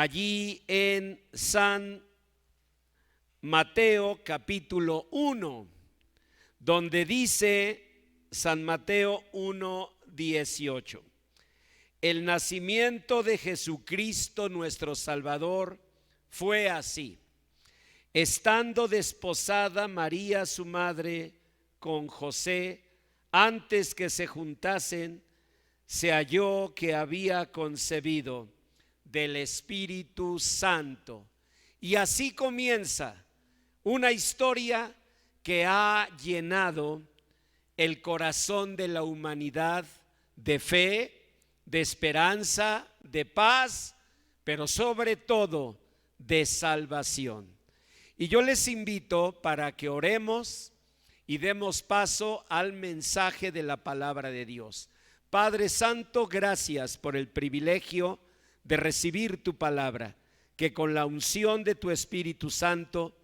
allí en San Mateo capítulo 1, donde dice San Mateo 1:18: el nacimiento de Jesucristo nuestro Salvador fue así. Estando desposada María su madre con José, antes que se juntasen, se halló que había concebido del Espíritu Santo. Y así comienza una historia que ha llenado el corazón de la humanidad de fe, de esperanza, de paz, pero sobre todo de salvación. Y yo les invito para que oremos y demos paso al mensaje de la palabra de Dios. Padre Santo, gracias por el privilegio de recibir tu palabra, que con la unción de tu Espíritu Santo,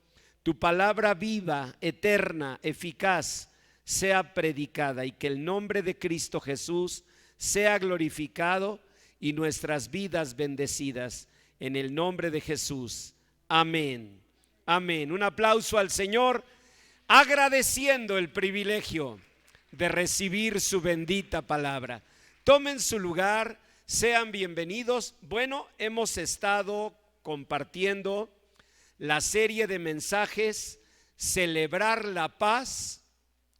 tu palabra viva, eterna, eficaz, sea predicada y que el nombre de Cristo Jesús sea glorificado y nuestras vidas bendecidas. En el nombre de Jesús. Amén. Amén. Un aplauso al Señor, agradeciendo el privilegio de recibir su bendita palabra. Tomen su lugar, sean bienvenidos. Bueno, hemos estado compartiendo la serie de mensajes Celebrar la paz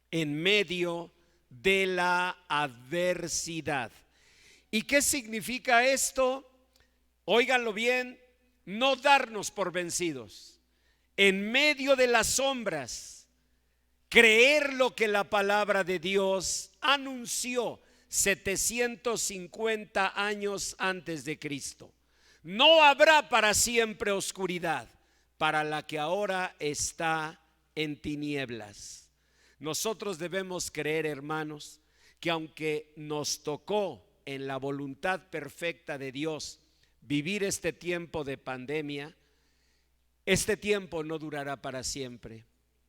en medio de la adversidad. ¿Y qué significa esto? Óiganlo bien, no darnos por vencidos. En medio de las sombras, creer lo que la palabra de Dios anunció 750 años antes de Cristo. No habrá para siempre oscuridad para la que ahora está en tinieblas. Nosotros debemos creer, hermanos, que aunque nos tocó en la voluntad perfecta de Dios vivir este tiempo de pandemia, este tiempo no durará para siempre.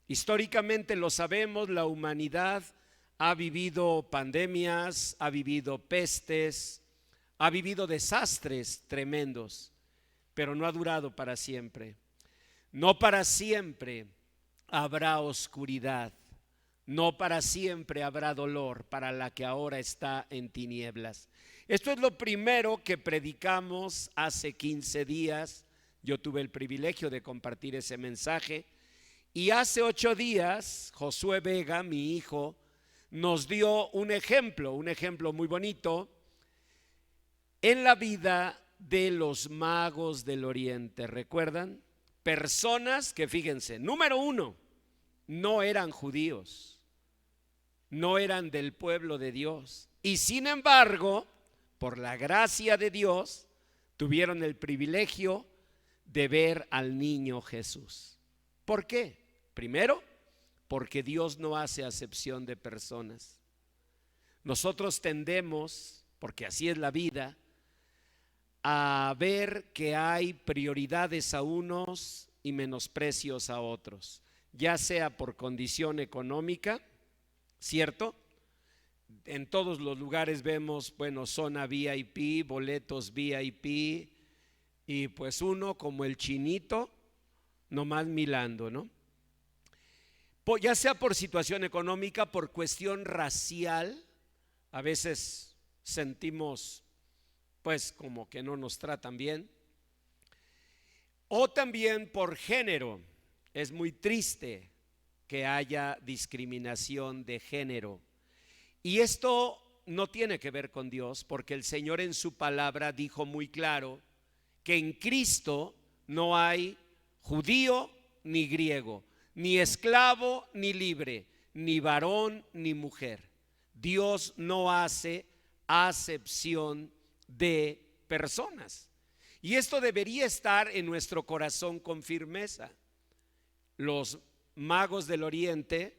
Históricamente lo sabemos, la humanidad ha vivido pandemias, ha vivido pestes, ha vivido desastres tremendos, pero no ha durado para siempre. No para siempre habrá oscuridad, no para siempre habrá dolor para la que ahora está en tinieblas. Esto es lo primero que predicamos hace 15 días. Yo tuve el privilegio de compartir ese mensaje y hace 8 días Josué Vega, mi hijo, nos dio un ejemplo muy bonito en la vida de los magos del Oriente. ¿Recuerdan? Personas que, fíjense, número 1, no eran judíos, no eran del pueblo de Dios, y sin embargo, por la gracia de Dios, tuvieron el privilegio de ver al niño Jesús. ¿Por qué? Primero, porque Dios no hace acepción de personas. Nosotros tendemos, porque así es la vida, a ver que hay prioridades a unos y menosprecios a otros, ya sea por condición económica, ¿cierto? En todos los lugares vemos, bueno, zona VIP, boletos VIP, y pues uno como el chinito, nomás milando, ¿no? Ya sea por situación económica, por cuestión racial, a veces sentimos pues como que no nos tratan bien, o también por género. Es muy triste que haya discriminación de género, y esto no tiene que ver con Dios, porque el Señor en su palabra dijo muy claro que en Cristo no hay judío ni griego, ni esclavo ni libre, ni varón ni mujer. Dios no hace acepción de personas, y esto debería estar en nuestro corazón con firmeza. Los magos del Oriente,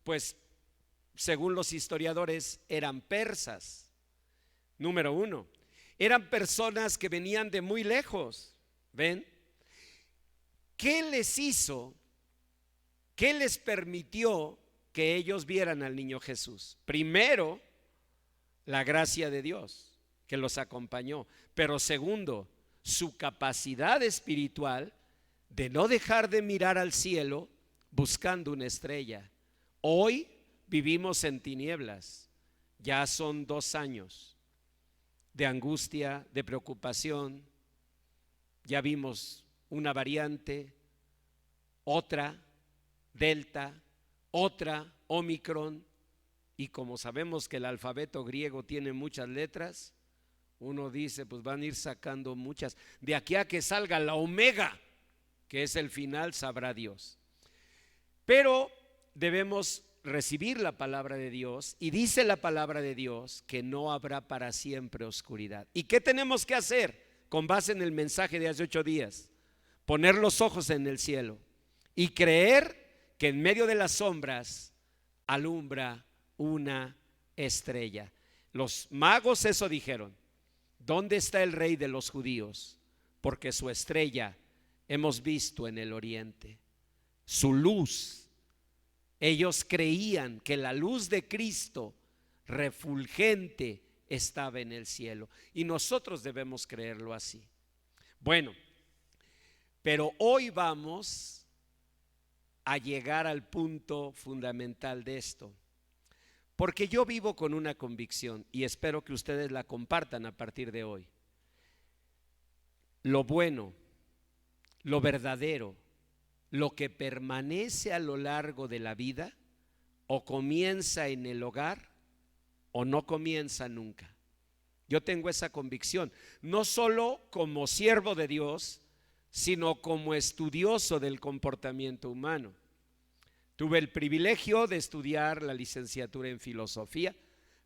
pues según los historiadores, eran persas. Número 1, eran personas que venían de muy lejos. ¿Ven? ¿Qué les hizo? ¿Qué les permitió que ellos vieran al niño Jesús? Primero, la gracia de Dios que los acompañó, pero segundo, su capacidad espiritual de no dejar de mirar al cielo buscando una estrella. Hoy vivimos en tinieblas. Ya son 2 años de angustia, de preocupación. Ya vimos una variante, otra, Delta, otra, Omicron. Y como sabemos que el alfabeto griego tiene muchas letras, uno dice, pues van a ir sacando muchas. De aquí a que salga la Omega, que es el final, sabrá Dios. Pero debemos recibir la palabra de Dios, y dice la palabra de Dios que no habrá para siempre oscuridad. ¿Y qué tenemos que hacer con base en el mensaje de hace 8 días? Poner los ojos en el cielo y creer que en medio de las sombras alumbra una estrella. Los magos eso dijeron: ¿dónde está el rey de los judíos? Porque su estrella hemos visto en el oriente, su luz. Ellos creían que la luz de Cristo refulgente estaba en el cielo, y nosotros debemos creerlo así. Bueno, pero hoy vamos a llegar al punto fundamental de esto, porque yo vivo con una convicción y espero que ustedes la compartan a partir de hoy. Lo bueno, lo verdadero, lo que permanece a lo largo de la vida, o comienza en el hogar o no comienza nunca. Yo tengo esa convicción, no solo como siervo de Dios, sino como estudioso del comportamiento humano. Tuve el privilegio de estudiar la licenciatura en filosofía,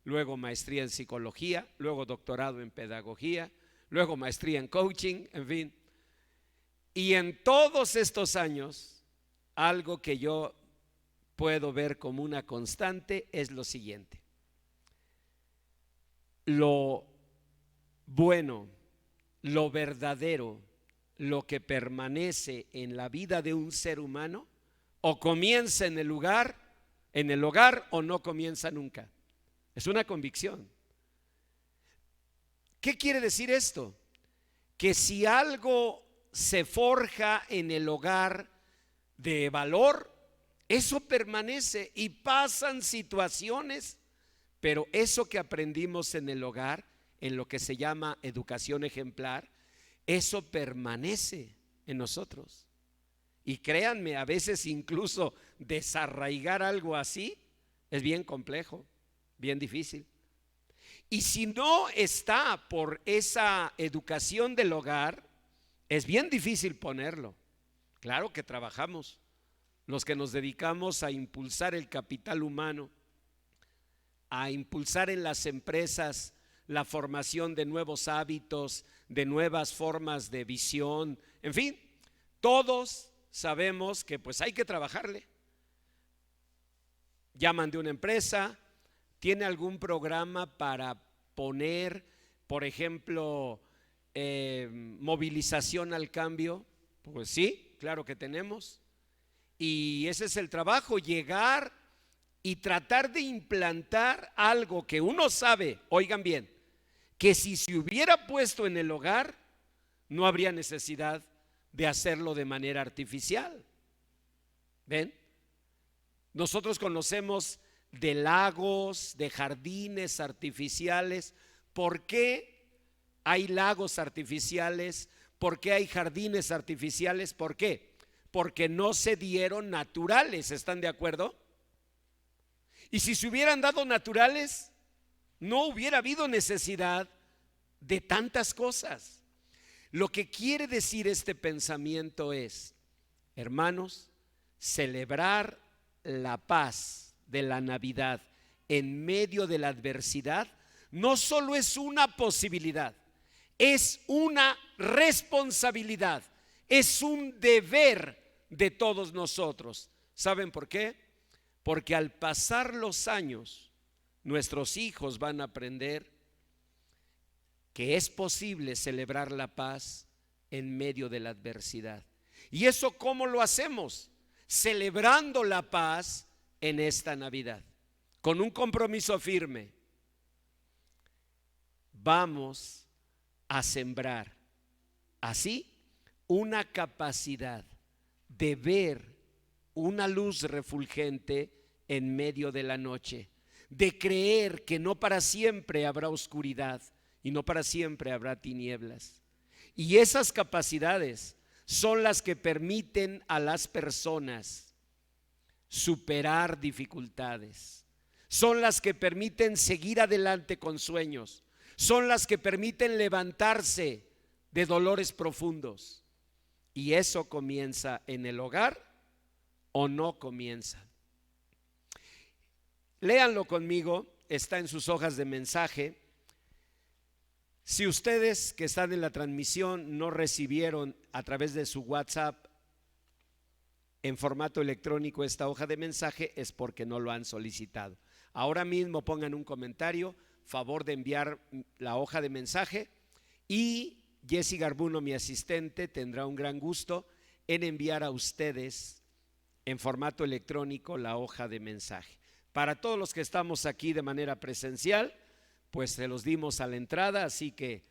luego maestría en psicología, luego doctorado en pedagogía, luego maestría en coaching, en fin. Y en todos estos años, algo que yo puedo ver como una constante es lo siguiente: lo bueno, lo verdadero, lo que permanece en la vida de un ser humano, o comienza en el hogar o no comienza nunca. Es una convicción. ¿Qué quiere decir esto? Que si algo se forja en el hogar de valor, eso permanece, y pasan situaciones, pero eso que aprendimos en el hogar, en lo que se llama educación ejemplar, eso permanece en nosotros. Y créanme, a veces incluso desarraigar algo así es bien complejo, bien difícil. Y si no está por esa educación del hogar, es bien difícil ponerlo. Claro que trabajamos, los que nos dedicamos a impulsar el capital humano, a impulsar en las empresas la formación de nuevos hábitos, de nuevas formas de visión, en fin, todos sabemos que pues hay que trabajarle. Llaman de una empresa, ¿tiene algún programa para poner, por ejemplo, movilización al cambio? Pues sí, claro que tenemos. Y ese es el trabajo, llegar y tratar de implantar algo que uno sabe, oigan bien, que si se hubiera puesto en el hogar, no habría necesidad de hacerlo de manera artificial. ¿Ven? Nosotros conocemos de lagos, de jardines artificiales. ¿Por qué hay lagos artificiales? ¿Por qué hay jardines artificiales? ¿Por qué? Porque no se dieron naturales, ¿están de acuerdo? Y si se hubieran dado naturales, no hubiera habido necesidad de tantas cosas. Lo que quiere decir este pensamiento es, hermanos, celebrar la paz de la Navidad en medio de la adversidad no solo es una posibilidad, es una responsabilidad, es un deber de todos nosotros. ¿Saben por qué? Porque al pasar los años, nuestros hijos van a aprender que es posible celebrar la paz en medio de la adversidad. ¿Y eso cómo lo hacemos? Celebrando la paz en esta Navidad, con un compromiso firme. Vamos a sembrar Así, una capacidad de ver una luz refulgente en medio de la noche, de creer que no para siempre habrá oscuridad y no para siempre habrá tinieblas. Y esas capacidades son las que permiten a las personas superar dificultades, son las que permiten seguir adelante con sueños, son las que permiten levantarse de dolores profundos. Y eso comienza en el hogar o no comienza. Léanlo conmigo, está en sus hojas de mensaje. Si ustedes que están en la transmisión no recibieron a través de su WhatsApp en formato electrónico esta hoja de mensaje, es porque no lo han solicitado. Ahora mismo pongan un comentario, favor de enviar la hoja de mensaje, y Jessy Garbuno, mi asistente, tendrá un gran gusto en enviar a ustedes en formato electrónico la hoja de mensaje. Para todos los que estamos aquí de manera presencial, pues se los dimos a la entrada, así que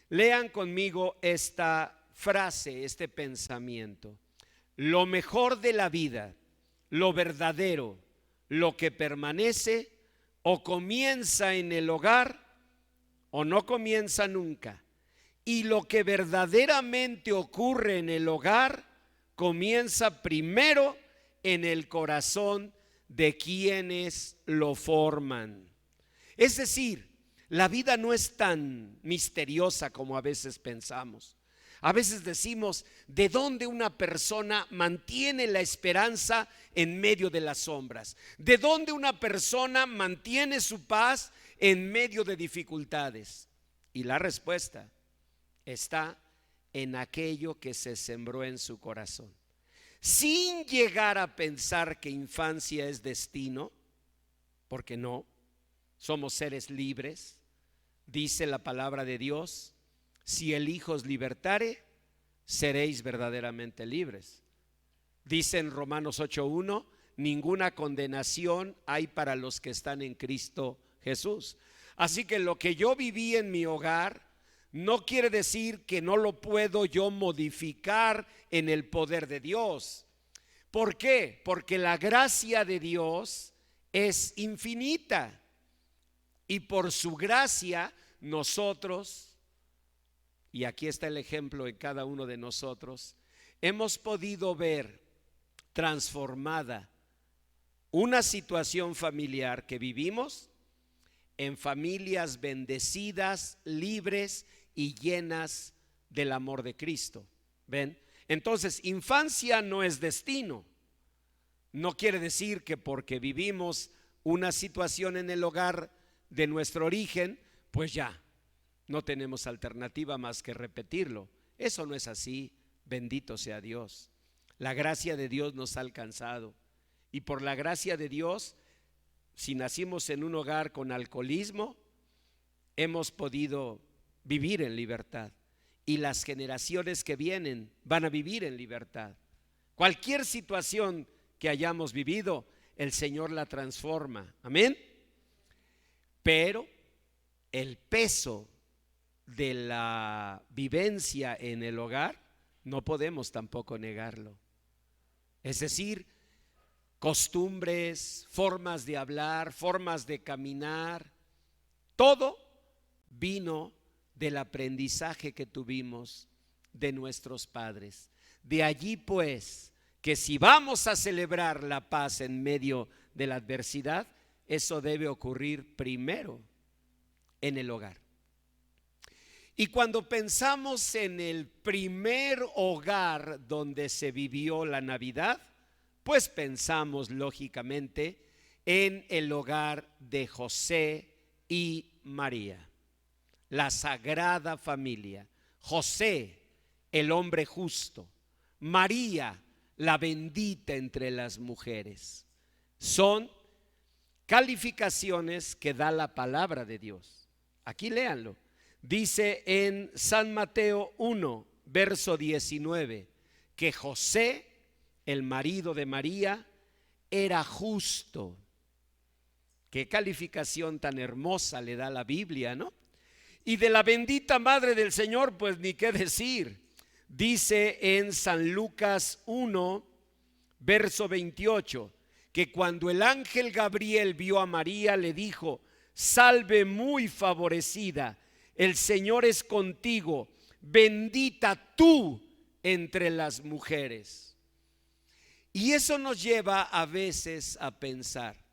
lean conmigo esta frase, este pensamiento. Lo mejor de la vida, lo verdadero, lo que permanece, o comienza en el hogar o no comienza nunca. Y lo que verdaderamente ocurre en el hogar comienza primero en el corazón de quienes lo forman. Es decir, la vida no es tan misteriosa como a veces pensamos. A veces decimos, ¿de dónde una persona mantiene la esperanza en medio de las sombras? ¿De dónde una persona mantiene su paz en medio de dificultades? Y la respuesta está en aquello que se sembró en su corazón. Sin llegar a pensar que infancia es destino, porque no, somos seres libres. Dice la palabra de Dios: si el Hijo os libertare, seréis verdaderamente libres. Dice en Romanos 8:1, ninguna condenación hay para los que están en Cristo Jesús. Así que lo que yo viví en mi hogar no quiere decir que no lo puedo yo modificar en el poder de Dios. ¿Por qué? Porque la gracia de Dios es infinita, y por su gracia nosotros, y aquí está el ejemplo en cada uno de nosotros, hemos podido ver transformada una situación familiar que vivimos en familias bendecidas, libres y llenas del amor de Cristo. ¿Ven? Entonces, infancia no es destino. No quiere decir que porque vivimos una situación en el hogar de nuestro origen, pues ya no tenemos alternativa más que repetirlo. Eso no es así, bendito sea Dios. La gracia de Dios nos ha alcanzado, y por la gracia de Dios, si nacimos en un hogar con alcoholismo, hemos podido vivir en libertad, y las generaciones que vienen van a vivir en libertad. Cualquier situación que hayamos vivido, el Señor la transforma, amén. Pero el peso de la vivencia en el hogar no podemos tampoco negarlo. Es decir, costumbres, formas de hablar, formas de caminar, todo vino del aprendizaje que tuvimos de nuestros padres. De allí pues que si vamos a celebrar la paz en medio de la adversidad, eso debe ocurrir primero en el hogar. Y cuando pensamos en el primer hogar donde se vivió la Navidad, pues pensamos lógicamente en el hogar de José y María, la sagrada familia. José, el hombre justo; María, la bendita entre las mujeres. Son calificaciones que da la palabra de Dios. Aquí léanlo. Dice en San Mateo 1, verso 19, que José, el marido de María, era justo. Qué calificación tan hermosa le da la Biblia, ¿no? Y de la bendita madre del Señor, pues ni qué decir. Dice en San Lucas 1, verso 28, que cuando el ángel Gabriel vio a María, le dijo: salve muy favorecida, el Señor es contigo, bendita tú entre las mujeres. Y eso nos lleva a veces a pensar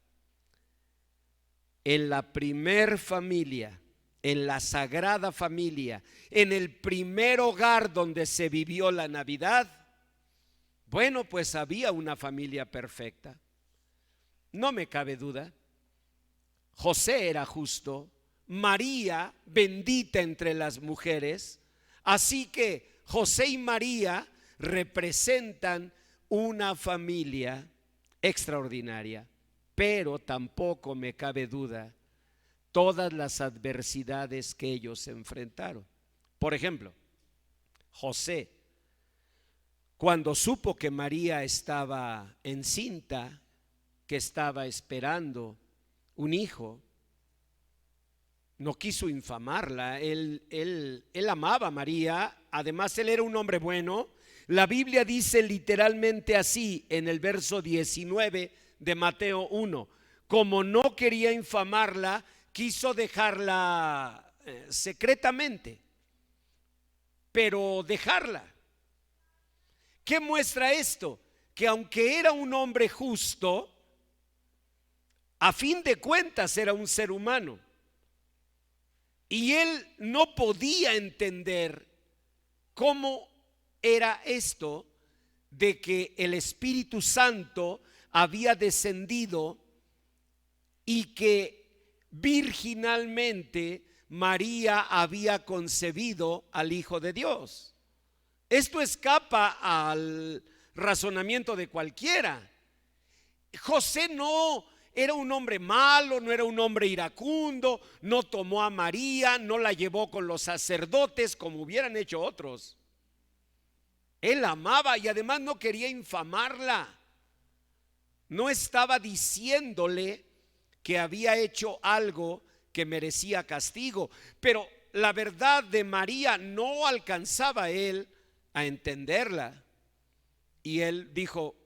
en la primer familia, en la Sagrada Familia, en el primer hogar donde se vivió la Navidad. Bueno, pues había una familia perfecta, no me cabe duda. José era justo, María bendita entre las mujeres. Así que José y María representan una familia extraordinaria, pero tampoco me cabe duda todas las adversidades que ellos enfrentaron. Por ejemplo, José, cuando supo que María estaba encinta, que estaba esperando un hijo, no quiso infamarla. Él amaba a María. Además, él era un hombre bueno. La Biblia dice literalmente así en el verso 19 de Mateo 1: como no quería infamarla, quiso dejarla secretamente, pero dejarla. ¿Qué muestra esto? Que aunque era un hombre justo, a fin de cuentas era un ser humano. Y él no podía entender cómo era esto de que el Espíritu Santo había descendido y que virginalmente María había concebido al Hijo de Dios. Esto escapa al razonamiento de cualquiera. José no era un hombre malo, no era un hombre iracundo, no tomó a María, no la llevó con los sacerdotes como hubieran hecho otros. Él amaba y además no quería infamarla. No estaba diciéndole que había hecho algo que merecía castigo, pero la verdad de María no alcanzaba él a entenderla. Y él dijo: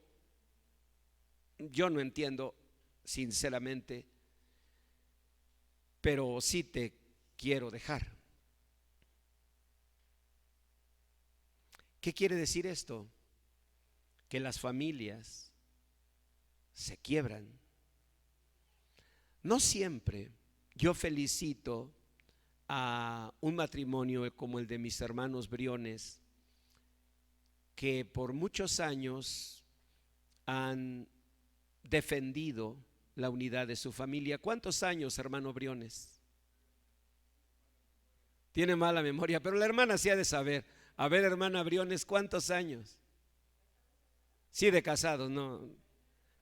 yo no entiendo sinceramente, pero sí te quiero dejar. ¿Qué quiere decir esto? Que las familias se quiebran. No siempre. Yo felicito a un matrimonio como el de mis hermanos Briones, que por muchos años han defendido la unidad de su familia. ¿Cuántos años, hermano Briones? Tiene mala memoria, pero la hermana sí ha de saber. A ver, hermana Briones, ¿cuántos años? Sí, de casados, ¿no?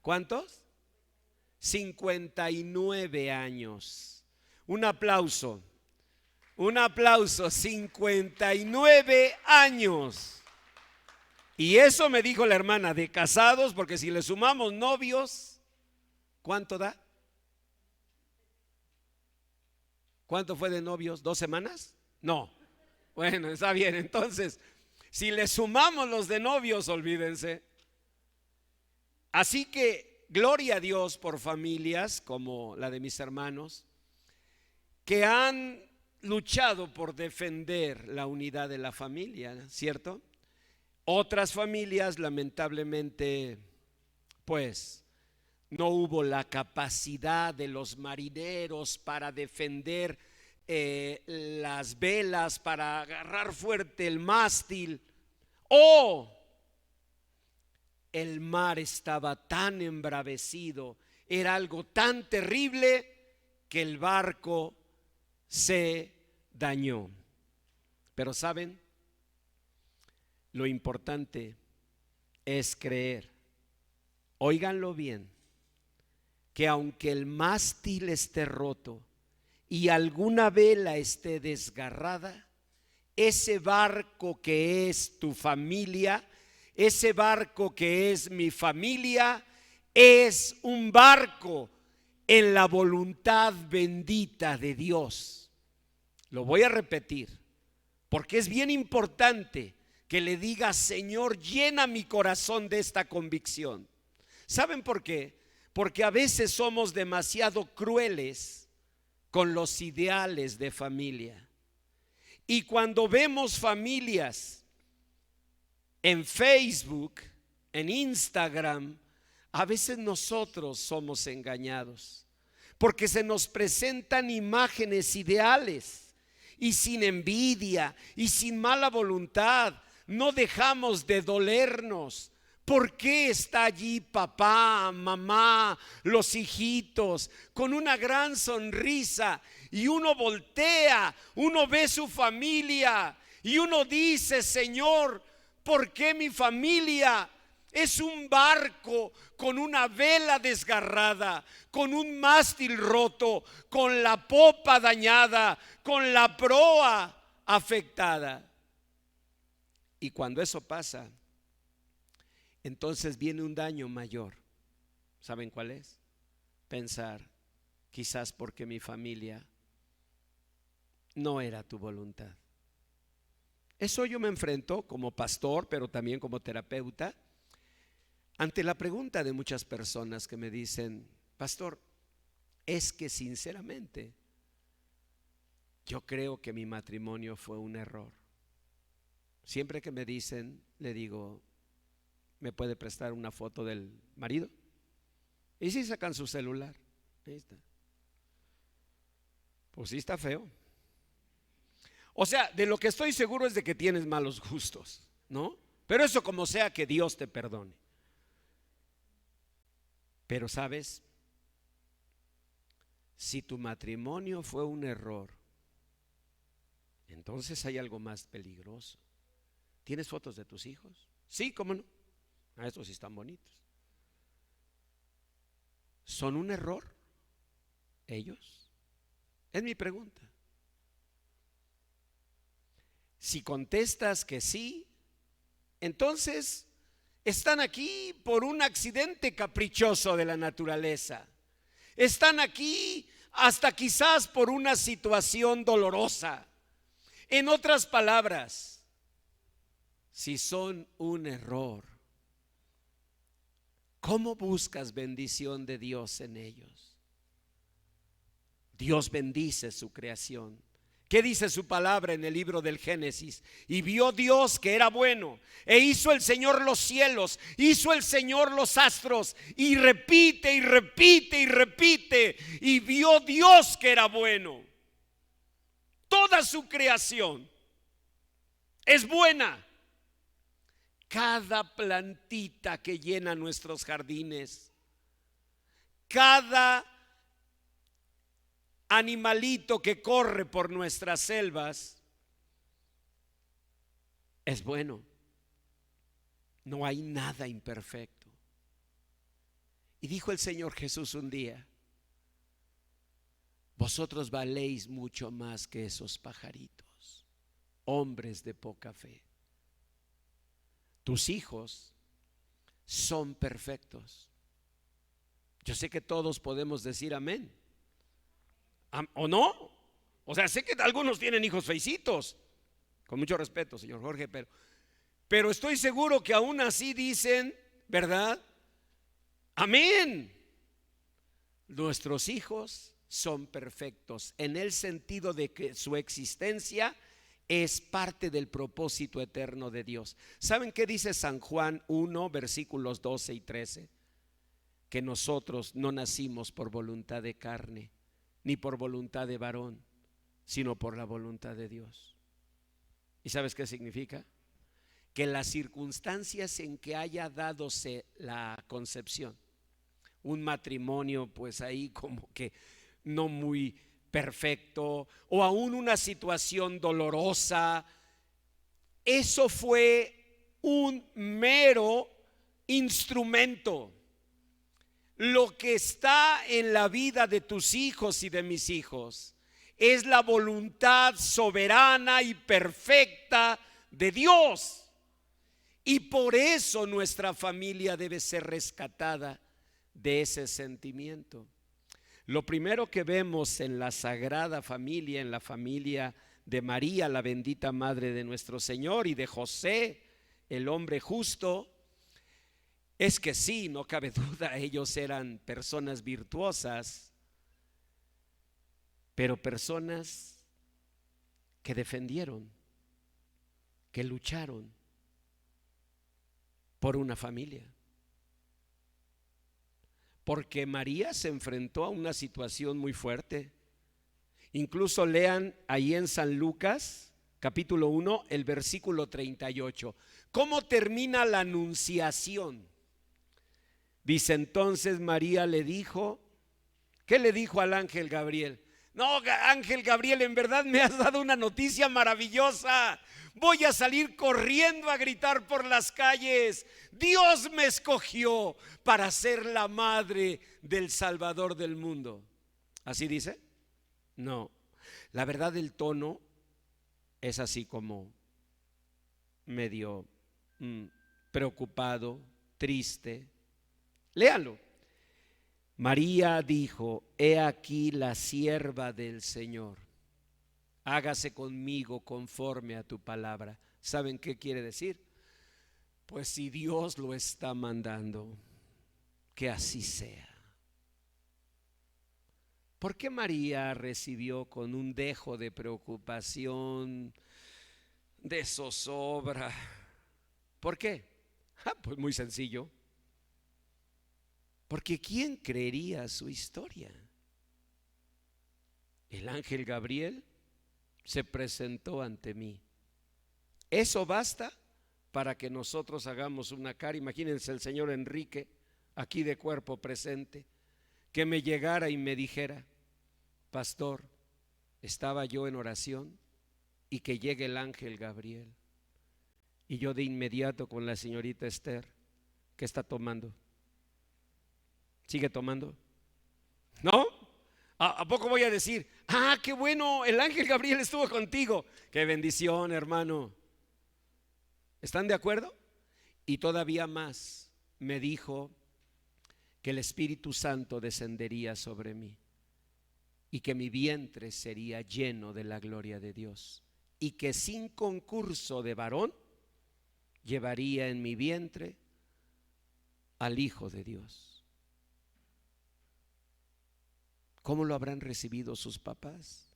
¿Cuántos? 59 años. Un aplauso, 59 años. Y eso me dijo la hermana, de casados, porque si le sumamos novios, ¿cuánto da? ¿Cuánto fue de novios? ¿2 semanas? No. Bueno, está bien. Entonces, si le sumamos los de novios, olvídense. Así que gloria a Dios por familias como la de mis hermanos, que han luchado por defender la unidad de la familia, ¿cierto? Otras familias, lamentablemente, pues no hubo la capacidad de los marineros para defender las velas, para agarrar fuerte el mástil, o el mar estaba tan embravecido, era algo tan terrible que el barco se dañó. Pero ¿saben? Lo importante es creer, óiganlo bien, que aunque el mástil esté roto y alguna vela esté desgarrada, ese barco que es tu familia, ese barco que es mi familia, es un barco en la voluntad bendita de Dios. Lo voy a repetir, porque es bien importante que le diga: Señor, llena mi corazón de esta convicción. ¿Saben por qué? Porque a veces somos demasiado crueles con los ideales de familia. Y cuando vemos familias en Facebook, en Instagram, a veces nosotros somos engañados, porque se nos presentan imágenes ideales, y sin envidia y sin mala voluntad no dejamos de dolernos. ¿Por qué está allí papá, mamá, los hijitos con una gran sonrisa, y uno voltea, uno ve su familia y uno dice: Señor, ¿por qué mi familia es un barco con una vela desgarrada, con un mástil roto, con la popa dañada, con la proa afectada? Y cuando eso pasa, entonces viene un daño mayor. ¿Saben cuál es? Pensar: quizás porque mi familia no era tu voluntad. Eso yo me enfrento como pastor, pero también como terapeuta, ante la pregunta de muchas personas que me dicen: pastor, es que sinceramente yo creo que mi matrimonio fue un error. Siempre que me dicen, le digo: ¿me puede prestar una foto del marido? Y si sacan su celular, ahí está. Pues sí está feo. O sea, de lo que estoy seguro es de que tienes malos gustos, ¿no? Pero eso como sea, que Dios te perdone. Pero sabes, si tu matrimonio fue un error, entonces hay algo más peligroso. ¿Tienes fotos de tus hijos? Sí, ¿cómo no? Estos sí están bonitos. ¿Son un error ellos? Es mi pregunta. Si contestas que sí, entonces están aquí por un accidente caprichoso de la naturaleza. Están aquí hasta quizás por una situación dolorosa. En otras palabras, si son un error, ¿cómo buscas bendición de Dios en ellos? Dios bendice su creación. ¿Qué dice su palabra en el libro del Génesis? Y vio Dios que era bueno, e hizo el Señor los cielos, hizo el Señor los astros, y repite y repite y repite: y vio Dios que era bueno. Toda su creación es buena. Cada plantita que llena nuestros jardines, cada animalito que corre por nuestras selvas, es bueno. No hay nada imperfecto. Y dijo el Señor Jesús un día: vosotros valéis mucho más que esos pajaritos, hombres de poca fe. Tus hijos son perfectos. Yo sé que todos podemos decir amén. ¿O no? O sea, sé que algunos tienen hijos feicitos, con mucho respeto, señor Jorge, pero estoy seguro que aún así dicen, ¿verdad? Amén. Nuestros hijos son perfectos en el sentido de que su existencia es parte del propósito eterno de Dios. ¿Saben qué dice San Juan 1, versículos 12 y 13? Que nosotros no nacimos por voluntad de carne, ni por voluntad de varón, sino por la voluntad de Dios. ¿Y sabes qué significa? Que las circunstancias en que haya dadose la concepción, un matrimonio pues ahí como que no muy perfecto, o aún una situación dolorosa, eso fue un mero instrumento. Lo que está en la vida de tus hijos y de mis hijos es la voluntad soberana y perfecta de Dios. Y por eso nuestra familia debe ser rescatada de ese sentimiento. Lo primero que vemos en la Sagrada Familia, en la familia de María, la bendita madre de nuestro Señor, y de José, el hombre justo, es que sí, no cabe duda, ellos eran personas virtuosas, pero personas que defendieron, que lucharon por una familia. Porque María se enfrentó a una situación muy fuerte. Incluso lean ahí en San Lucas, capítulo 1, el versículo 38. ¿Cómo termina la anunciación? Dice: entonces María le dijo, ¿qué le dijo al ángel Gabriel? No, ángel Gabriel, en verdad me has dado una noticia maravillosa. Voy a salir corriendo a gritar por las calles. Dios me escogió para ser la madre del Salvador del mundo. ¿Así dice? No. La verdad, el tono es así como medio preocupado, triste. Léanlo. María dijo: he aquí la sierva del Señor, hágase conmigo conforme a tu palabra. ¿Saben qué quiere decir? Pues si Dios lo está mandando, que así sea. ¿Por qué María recibió con un dejo de preocupación, de zozobra? ¿Por qué? Pues muy sencillo. Porque ¿quién creería su historia? El ángel Gabriel se presentó ante mí. Eso basta para que nosotros hagamos una cara. Imagínense el señor Enrique, aquí de cuerpo presente, que me llegara y me dijera: pastor, estaba yo en oración y que llegue el ángel Gabriel. Y yo de inmediato con la señorita Esther, ¿qué está tomando? ¿Sigue tomando? ¿No? ¿A poco voy a decir: ah, qué bueno, el ángel Gabriel estuvo contigo? Qué bendición, hermano. ¿Están de acuerdo? Y todavía más, me dijo que el Espíritu Santo descendería sobre mí y que mi vientre sería lleno de la gloria de Dios, y que sin concurso de varón llevaría en mi vientre al Hijo de Dios. ¿Cómo lo habrán recibido sus papás?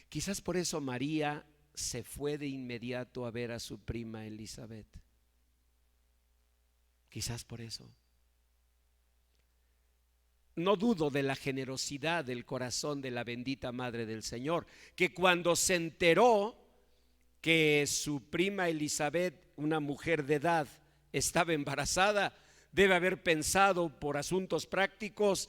Quizás por eso María se fue de inmediato a ver a su prima Elizabeth. Quizás por eso. No dudo de la generosidad del corazón de la bendita Madre del Señor, que cuando se enteró que su prima Elizabeth, una mujer de edad, estaba embarazada, debe haber pensado por asuntos prácticos: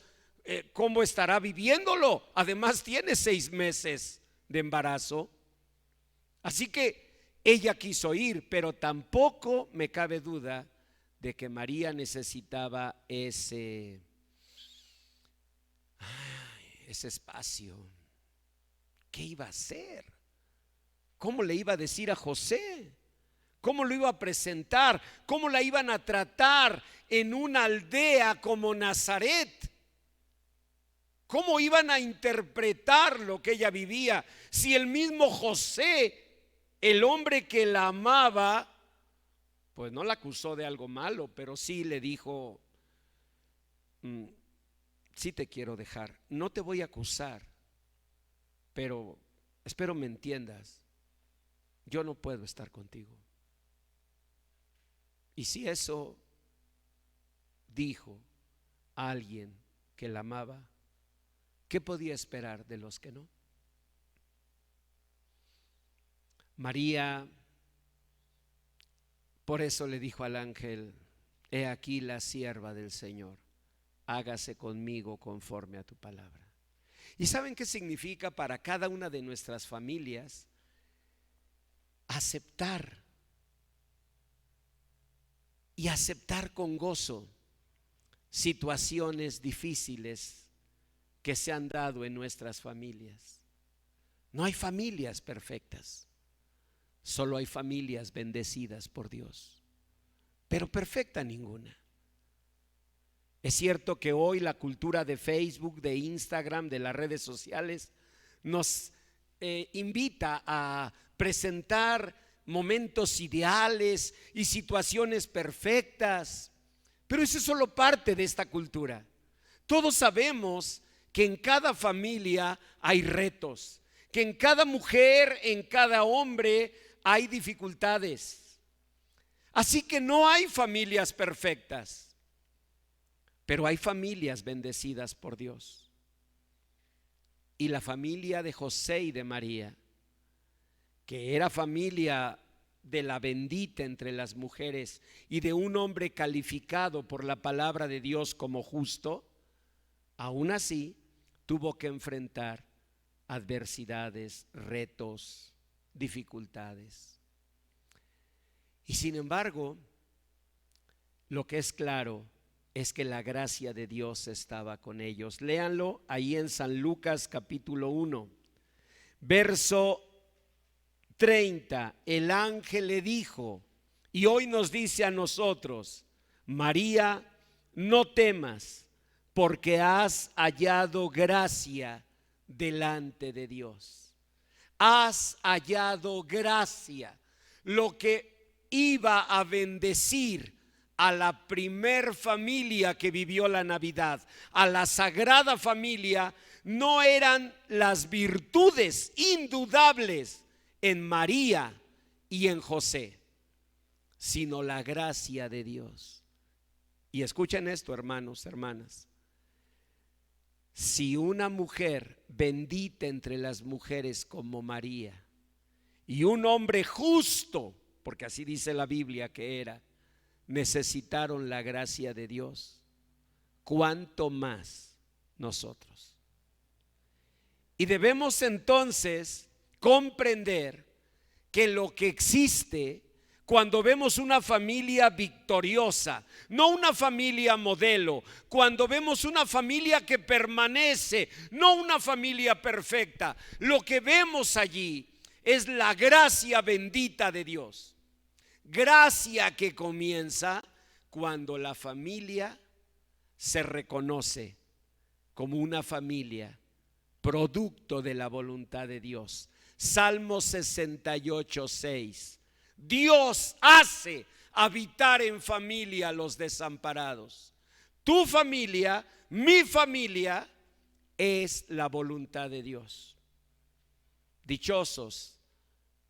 ¿cómo estará viviéndolo? Además tiene 6 meses de embarazo. Así que ella quiso ir, pero tampoco me cabe duda de que María necesitaba ese espacio. ¿Qué iba a hacer? ¿Cómo le iba a decir a José? ¿Cómo lo iba a presentar? ¿Cómo la iban a tratar en una aldea como Nazaret? ¿Cómo iban a interpretar lo que ella vivía? Si el mismo José, el hombre que la amaba, pues no la acusó de algo malo, pero sí le dijo: sí te quiero dejar, no te voy a acusar, pero espero me entiendas, yo no puedo estar contigo. Y si eso dijo alguien que la amaba, ¿qué podía esperar de los que no? María, por eso le dijo al ángel: he aquí la sierva del Señor, hágase conmigo conforme a tu palabra. ¿Y saben qué significa para cada una de nuestras familias aceptar? Y aceptar con gozo situaciones difíciles que se han dado en nuestras familias. No hay familias perfectas, solo hay familias bendecidas por Dios, pero perfecta ninguna. Es cierto que hoy la cultura de Facebook, de Instagram, de las redes sociales nos invita a presentar momentos ideales y situaciones perfectas, pero eso es solo parte de esta cultura. Todos sabemos que en cada familia hay retos, que en cada mujer, en cada hombre hay dificultades. Así que no hay familias perfectas, pero hay familias bendecidas por Dios. Y la familia de José y de María, que era familia de la bendita entre las mujeres y de un hombre calificado por la palabra de Dios como justo, aún así tuvo que enfrentar adversidades, retos, dificultades. Y sin embargo, lo que es claro es que la gracia de Dios estaba con ellos. Léanlo ahí en San Lucas capítulo 1, verso 30. El ángel le dijo, y hoy nos dice a nosotros: María, no temas, porque has hallado gracia delante de Dios. Has hallado gracia. Lo que iba a bendecir a la primer familia que vivió la Navidad, a la Sagrada Familia, no eran las virtudes indudables en María y en José, sino la gracia de Dios. Y escuchen esto, hermanos, hermanas. Si una mujer bendita entre las mujeres como María y un hombre justo, porque así dice la Biblia que era, necesitaron la gracia de Dios, ¿cuánto más nosotros? Y debemos entonces comprender que lo que existe cuando vemos una familia victoriosa, no una familia modelo, cuando vemos una familia que permanece, no una familia perfecta, lo que vemos allí es la gracia bendita de Dios. Gracia que comienza cuando la familia se reconoce como una familia producto de la voluntad de Dios. Salmo 68:6. Dios hace habitar en familia a los desamparados. Tu familia, mi familia, es la voluntad de Dios. Dichosos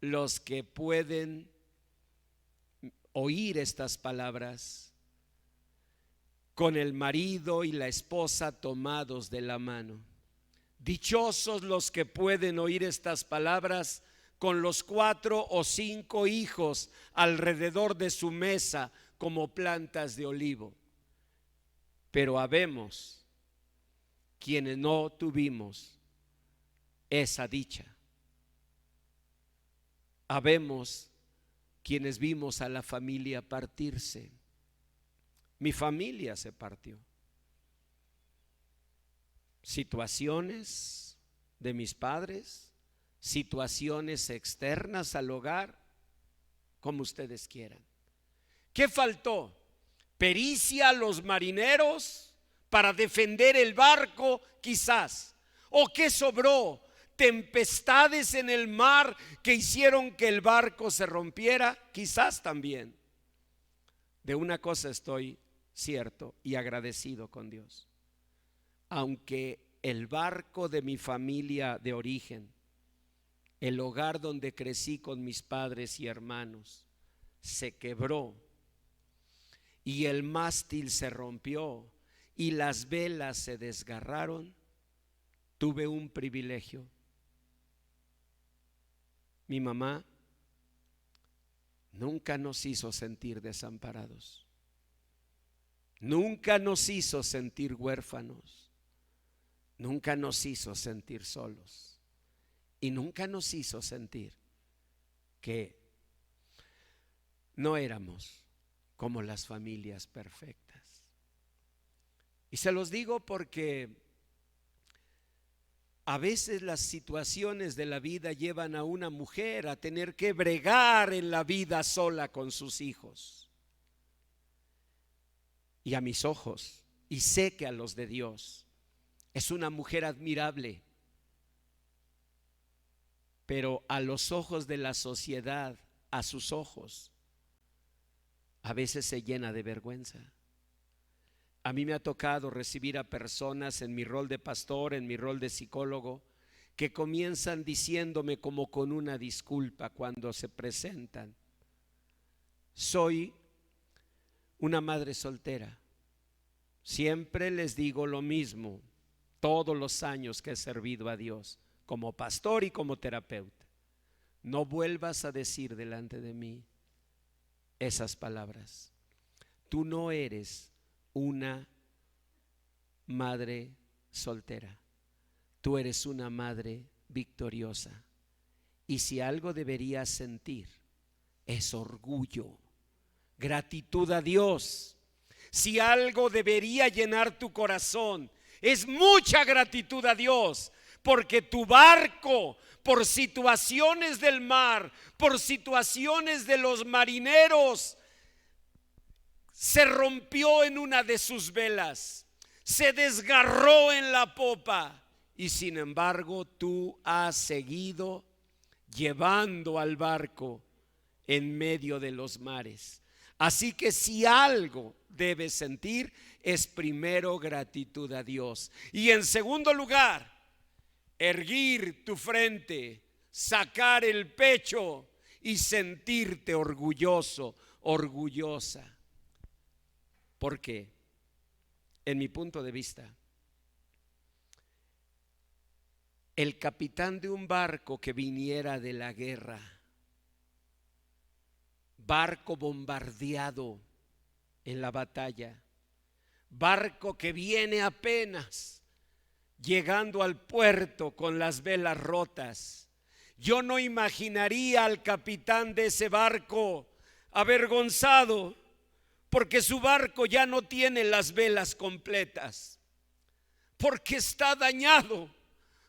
los que pueden oír estas palabras con el marido y la esposa tomados de la mano. Dichosos los que pueden oír estas palabras con los 4 o 5 hijos alrededor de su mesa como plantas de olivo. Pero habemos quienes no tuvimos esa dicha. Habemos quienes vimos a la familia partirse. Mi familia se partió. Situaciones de mis padres, situaciones externas al hogar, como ustedes quieran. ¿Qué faltó? Pericia a los marineros para defender el barco, quizás. ¿O qué sobró? Tempestades en el mar que hicieron que el barco se rompiera, quizás también. De una cosa estoy cierto y agradecido con Dios: aunque el barco de mi familia de origen, el hogar donde crecí con mis padres y hermanos, se quebró y el mástil se rompió y las velas se desgarraron, tuve un privilegio. Mi mamá nunca nos hizo sentir desamparados, nunca nos hizo sentir huérfanos, nunca nos hizo sentir solos y nunca nos hizo sentir que no éramos como las familias perfectas. Y se los digo porque a veces las situaciones de la vida llevan a una mujer a tener que bregar en la vida sola con sus hijos. Y a mis ojos, y sé que a los de Dios, es una mujer admirable. pero a los ojos de la sociedad, a sus ojos, a veces se llena de vergüenza. A mí me ha tocado recibir a personas en mi rol de pastor, en mi rol de psicólogo, que comienzan diciéndome como con una disculpa cuando se presentan: soy una madre soltera. Siempre les digo lo mismo, todos los años que he servido a Dios como pastor y como terapeuta: no vuelvas a decir delante de mí esas palabras. Tú no eres una madre soltera, tú eres una madre victoriosa. Y si algo deberías sentir es orgullo, gratitud a Dios. Si algo debería llenar tu corazón es mucha gratitud a Dios, porque tu barco, por situaciones del mar, por situaciones de los marineros, se rompió en una de sus velas, se desgarró en la popa, y sin embargo tú has seguido llevando al barco en medio de los mares. Así que si algo debes sentir es primero gratitud a Dios, y en segundo lugar, erguir tu frente, sacar el pecho y sentirte orgulloso, orgullosa. Porque en mi punto de vista, el capitán de un barco que viniera de la guerra, barco bombardeado en la batalla, barco que viene apenas llegando al puerto con las velas rotas, yo no imaginaría al capitán de ese barco avergonzado porque su barco ya no tiene las velas completas, porque está dañado,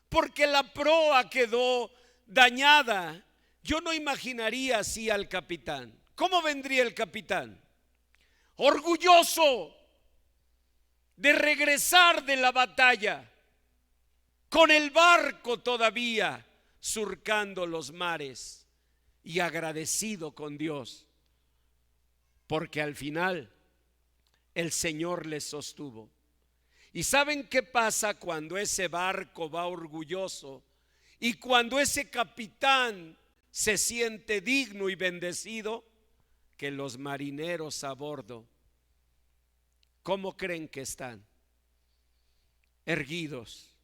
porque la proa quedó dañada. Yo no imaginaría así al capitán. ¿Cómo vendría el capitán? Orgulloso de regresar de la batalla, con el barco todavía surcando los mares, y agradecido con Dios, porque al final el Señor les sostuvo. ¿Y saben qué pasa cuando ese barco va orgulloso y cuando ese capitán se siente digno y bendecido? Que los marineros a bordo, ¿cómo creen que están? Erguidos,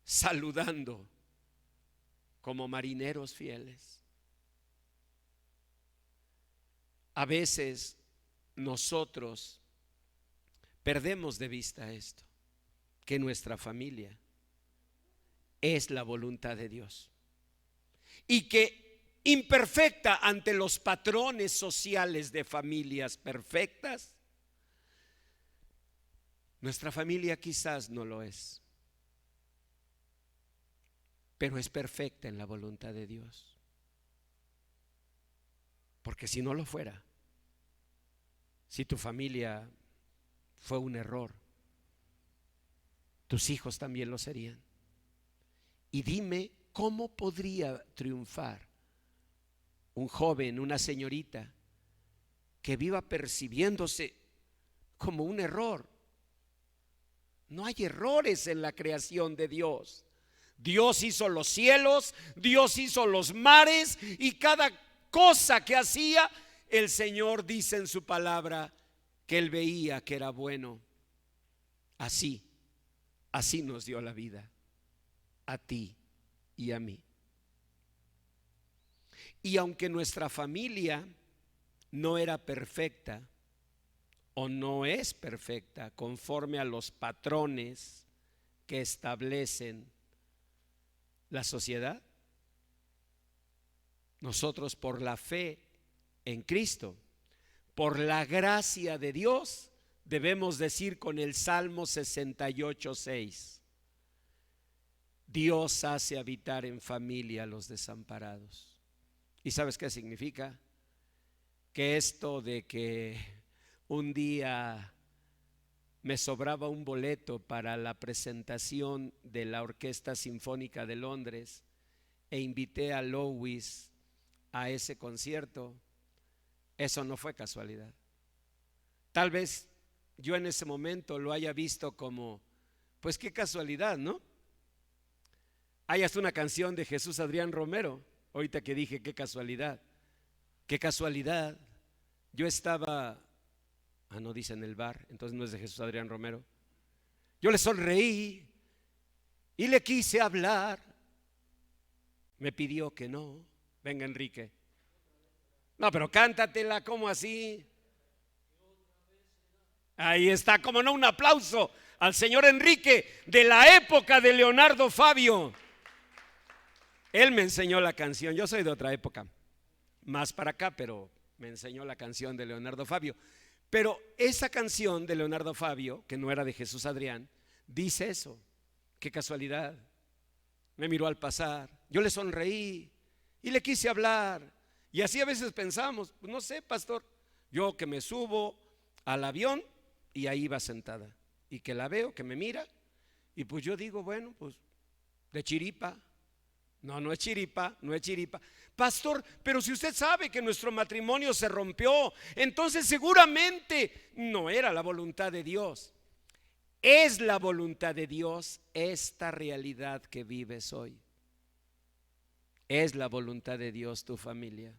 saludando como marineros fieles. A veces nosotros perdemos de vista esto, que nuestra familia es la voluntad de Dios, y que imperfecta ante los patrones sociales de familias perfectas, nuestra familia quizás no lo es, pero es perfecta en la voluntad de Dios. Porque si no lo fuera, si tu familia fue un error, tus hijos también lo serían. Y dime, ¿cómo podría triunfar un joven, una señorita que viva percibiéndose como un error? No hay errores en la creación de Dios. Dios hizo los cielos, Dios hizo los mares, y cada cosa que hacía, el Señor dice en su palabra que Él veía que era bueno. Así nos dio la vida, a ti y a mí. Y aunque nuestra familia no era perfecta o no es perfecta conforme a los patrones que establecen la sociedad, nosotros por la fe en Cristo, por la gracia de Dios, debemos decir con el Salmo 68:6: Dios hace habitar en familia a los desamparados. ¿Y sabes qué significa? Que esto de que un día me sobraba un boleto para la presentación de la Orquesta Sinfónica de Londres e invité a Louis a ese concierto, eso no fue casualidad. Tal vez yo en ese momento lo haya visto como, pues qué casualidad, ¿no? Hay hasta una canción de Jesús Adrián Romero, ahorita que dije qué casualidad. Qué casualidad, yo estaba, no dice en el bar, entonces no es de Jesús Adrián Romero. Yo le sonreí y le quise hablar, me pidió que no. Venga, Enrique. No, pero cántatela, ¿cómo así? Ahí está, como no, un aplauso al señor Enrique de la época de Leonardo Fabio. Él me enseñó la canción, yo soy de otra época, más para acá, pero me enseñó la canción de Leonardo Fabio. Pero esa canción de Leonardo Fabio, que no era de Jesús Adrián, dice eso. Qué casualidad. Me miró al pasar, yo le sonreí y le quise hablar. Y así a veces pensamos, no sé, pastor, yo que me subo al avión y ahí va sentada, y que la veo, que me mira, y pues yo digo, bueno, pues de chiripa. No, no es chiripa, no es chiripa. Pastor, pero si usted sabe que nuestro matrimonio se rompió, entonces seguramente no era la voluntad de Dios. Es la voluntad de Dios esta realidad que vives hoy. Es la voluntad de Dios tu familia.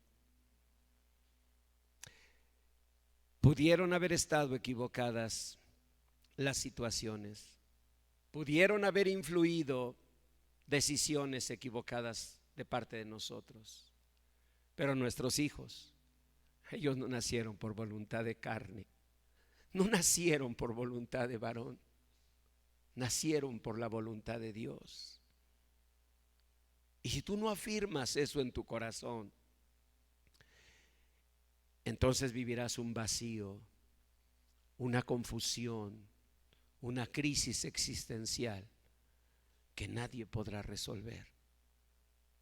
Pudieron haber estado equivocadas las situaciones. Pudieron haber influido decisiones equivocadas de parte de nosotros. Pero nuestros hijos, ellos no nacieron por voluntad de carne, no nacieron por voluntad de varón, nacieron por la voluntad de Dios. Y si tú no afirmas eso en tu corazón, entonces vivirás un vacío, una confusión, una crisis existencial que nadie podrá resolver,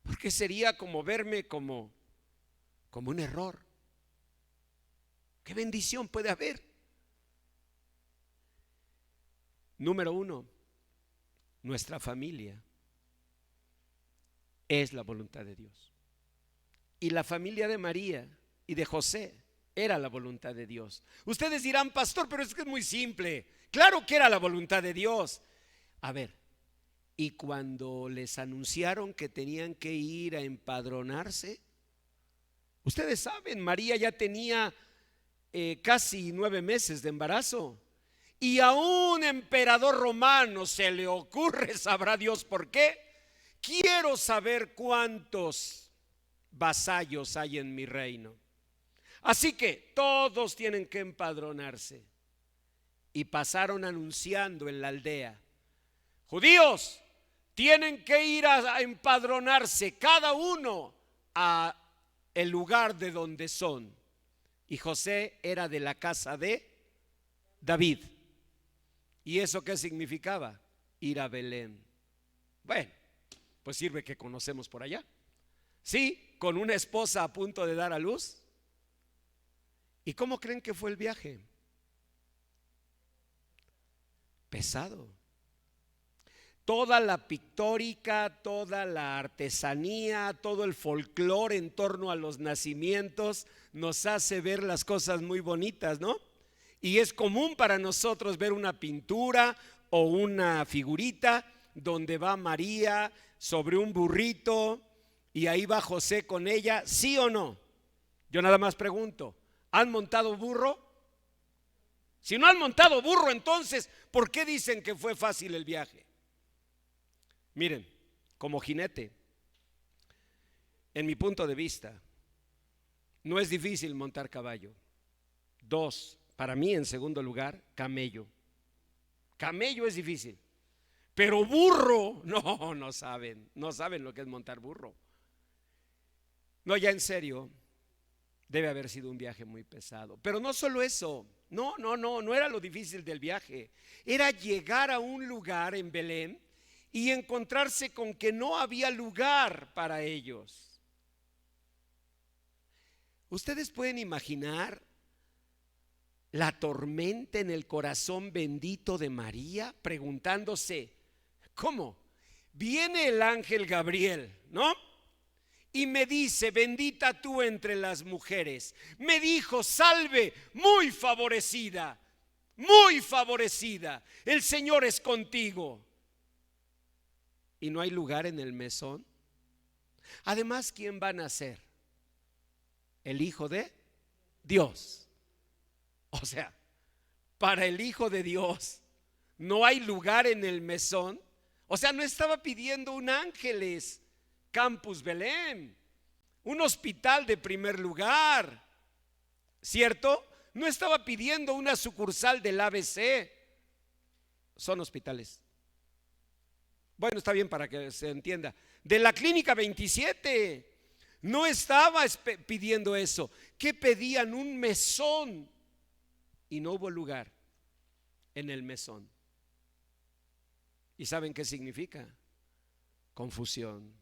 porque sería como verme como un error. ¿Qué bendición puede haber? Número uno, nuestra familia es la voluntad de Dios, y la familia de María y de José era la voluntad de Dios. Ustedes dirán, pastor, pero es que es muy simple. Claro que era la voluntad de Dios. A ver, y cuando les anunciaron que tenían que ir a empadronarse, ustedes saben, María ya tenía casi 9 meses de embarazo, y a un emperador romano se le ocurre, sabrá Dios por qué: quiero saber cuántos vasallos hay en mi reino, así que todos tienen que empadronarse. Y pasaron anunciando en la aldea: judíos tienen que ir a empadronarse cada uno a el lugar de donde son. Y José era de la casa de David. ¿Y eso qué significaba? Ir a Belén. Bueno, pues sirve que conocemos por allá. Sí, con una esposa a punto de dar a luz. ¿Y cómo creen que fue el viaje? Pesado. Toda la pictórica, toda la artesanía, todo el folclore en torno a los nacimientos nos hace ver las cosas muy bonitas, ¿no? Y es común para nosotros ver una pintura o una figurita donde va María sobre un burrito y ahí va José con ella, ¿sí o no? Yo nada más pregunto, ¿han montado burro? Si no han montado burro, entonces, ¿por qué dicen que fue fácil el viaje? Miren, como jinete, en mi punto de vista, no es difícil montar caballo. 2, para mí, en segundo lugar, camello. Camello es difícil, pero burro, no saben lo que es montar burro. No, ya en serio, debe haber sido un viaje muy pesado. Pero no solo eso, no era lo difícil del viaje, era llegar a un lugar en Belén y encontrarse con que no había lugar para ellos. Ustedes pueden imaginar la tormenta en el corazón bendito de María, preguntándose, ¿cómo? Viene el ángel Gabriel, ¿no? y me dice: bendita tú entre las mujeres. Me dijo: salve, muy favorecida, muy favorecida, el Señor es contigo. Y no hay lugar en el mesón. Además, ¿quién va a nacer? El Hijo de Dios. O sea, para el Hijo de Dios no hay lugar en el mesón. O sea, no estaba pidiendo un Ángeles Campus Belén, un hospital de primer lugar, ¿cierto? No estaba pidiendo una sucursal del ABC. Son hospitales. Bueno, está bien para que se entienda. De la Clínica 27. No estaba pidiendo eso. ¿Qué pedían? Un mesón. Y no hubo lugar en el mesón. ¿Y saben qué significa? Confusión.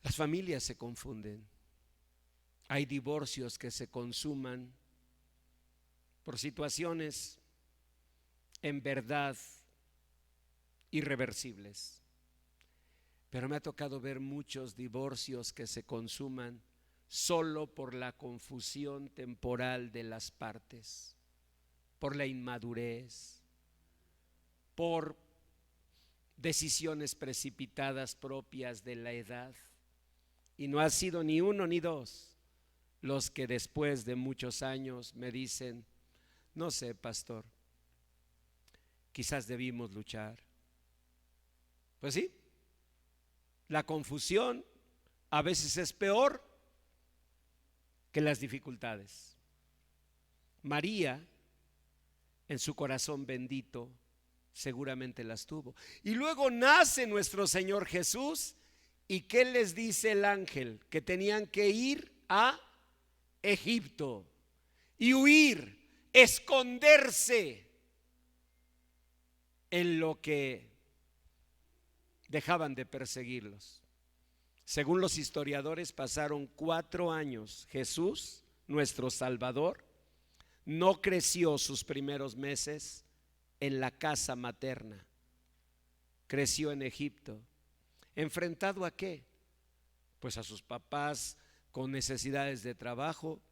Las familias se confunden. Hay divorcios que se consuman por situaciones en verdad irreversibles. Pero me ha tocado ver muchos divorcios que se consuman solo por la confusión temporal de las partes, por la inmadurez, por decisiones precipitadas propias de la edad. Y no ha sido ni uno ni dos los que después de muchos años me dicen: no sé, pastor, quizás debimos luchar. Pues sí, la confusión a veces es peor que las dificultades. María, en su corazón bendito, seguramente las tuvo. Y luego nace nuestro Señor Jesús. ¿Y qué les dice el ángel? Que tenían que ir a Egipto y huir, esconderse en lo que dejaban de perseguirlos. Según los historiadores, pasaron 4 años. Jesús, nuestro Salvador, no creció sus primeros meses en la casa materna. Creció en Egipto. ¿Enfrentado a qué? Pues a sus papás con necesidades de trabajo.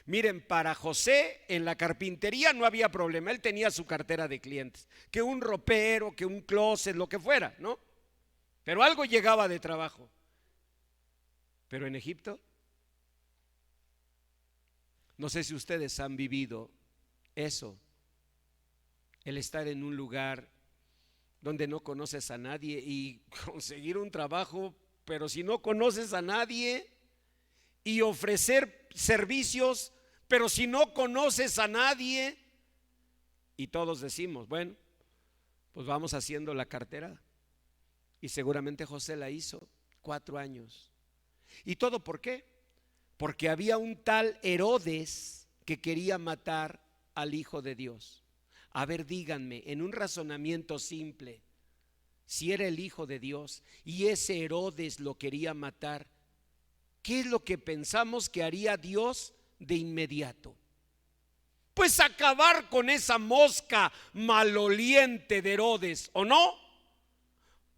Miren, para José en la carpintería no había problema. Él tenía su cartera de clientes, que un ropero, que un closet, lo que fuera, ¿no? Pero algo llegaba de trabajo. Pero en Egipto, no sé si ustedes han vivido eso, el estar en un lugar donde no conoces a nadie y conseguir un trabajo, pero si no conoces a nadie, y ofrecer servicios, pero si no conoces a nadie. Y todos decimos: bueno, pues vamos haciendo la cartera. Y seguramente José la hizo 4 años. ¿Y todo por qué? Porque había un tal Herodes que quería matar al Hijo de Dios. A ver, díganme, en un razonamiento simple, si era el Hijo de Dios y ese Herodes lo quería matar, ¿qué es lo que pensamos que haría Dios de inmediato? Pues acabar con esa mosca maloliente de Herodes, ¿o no?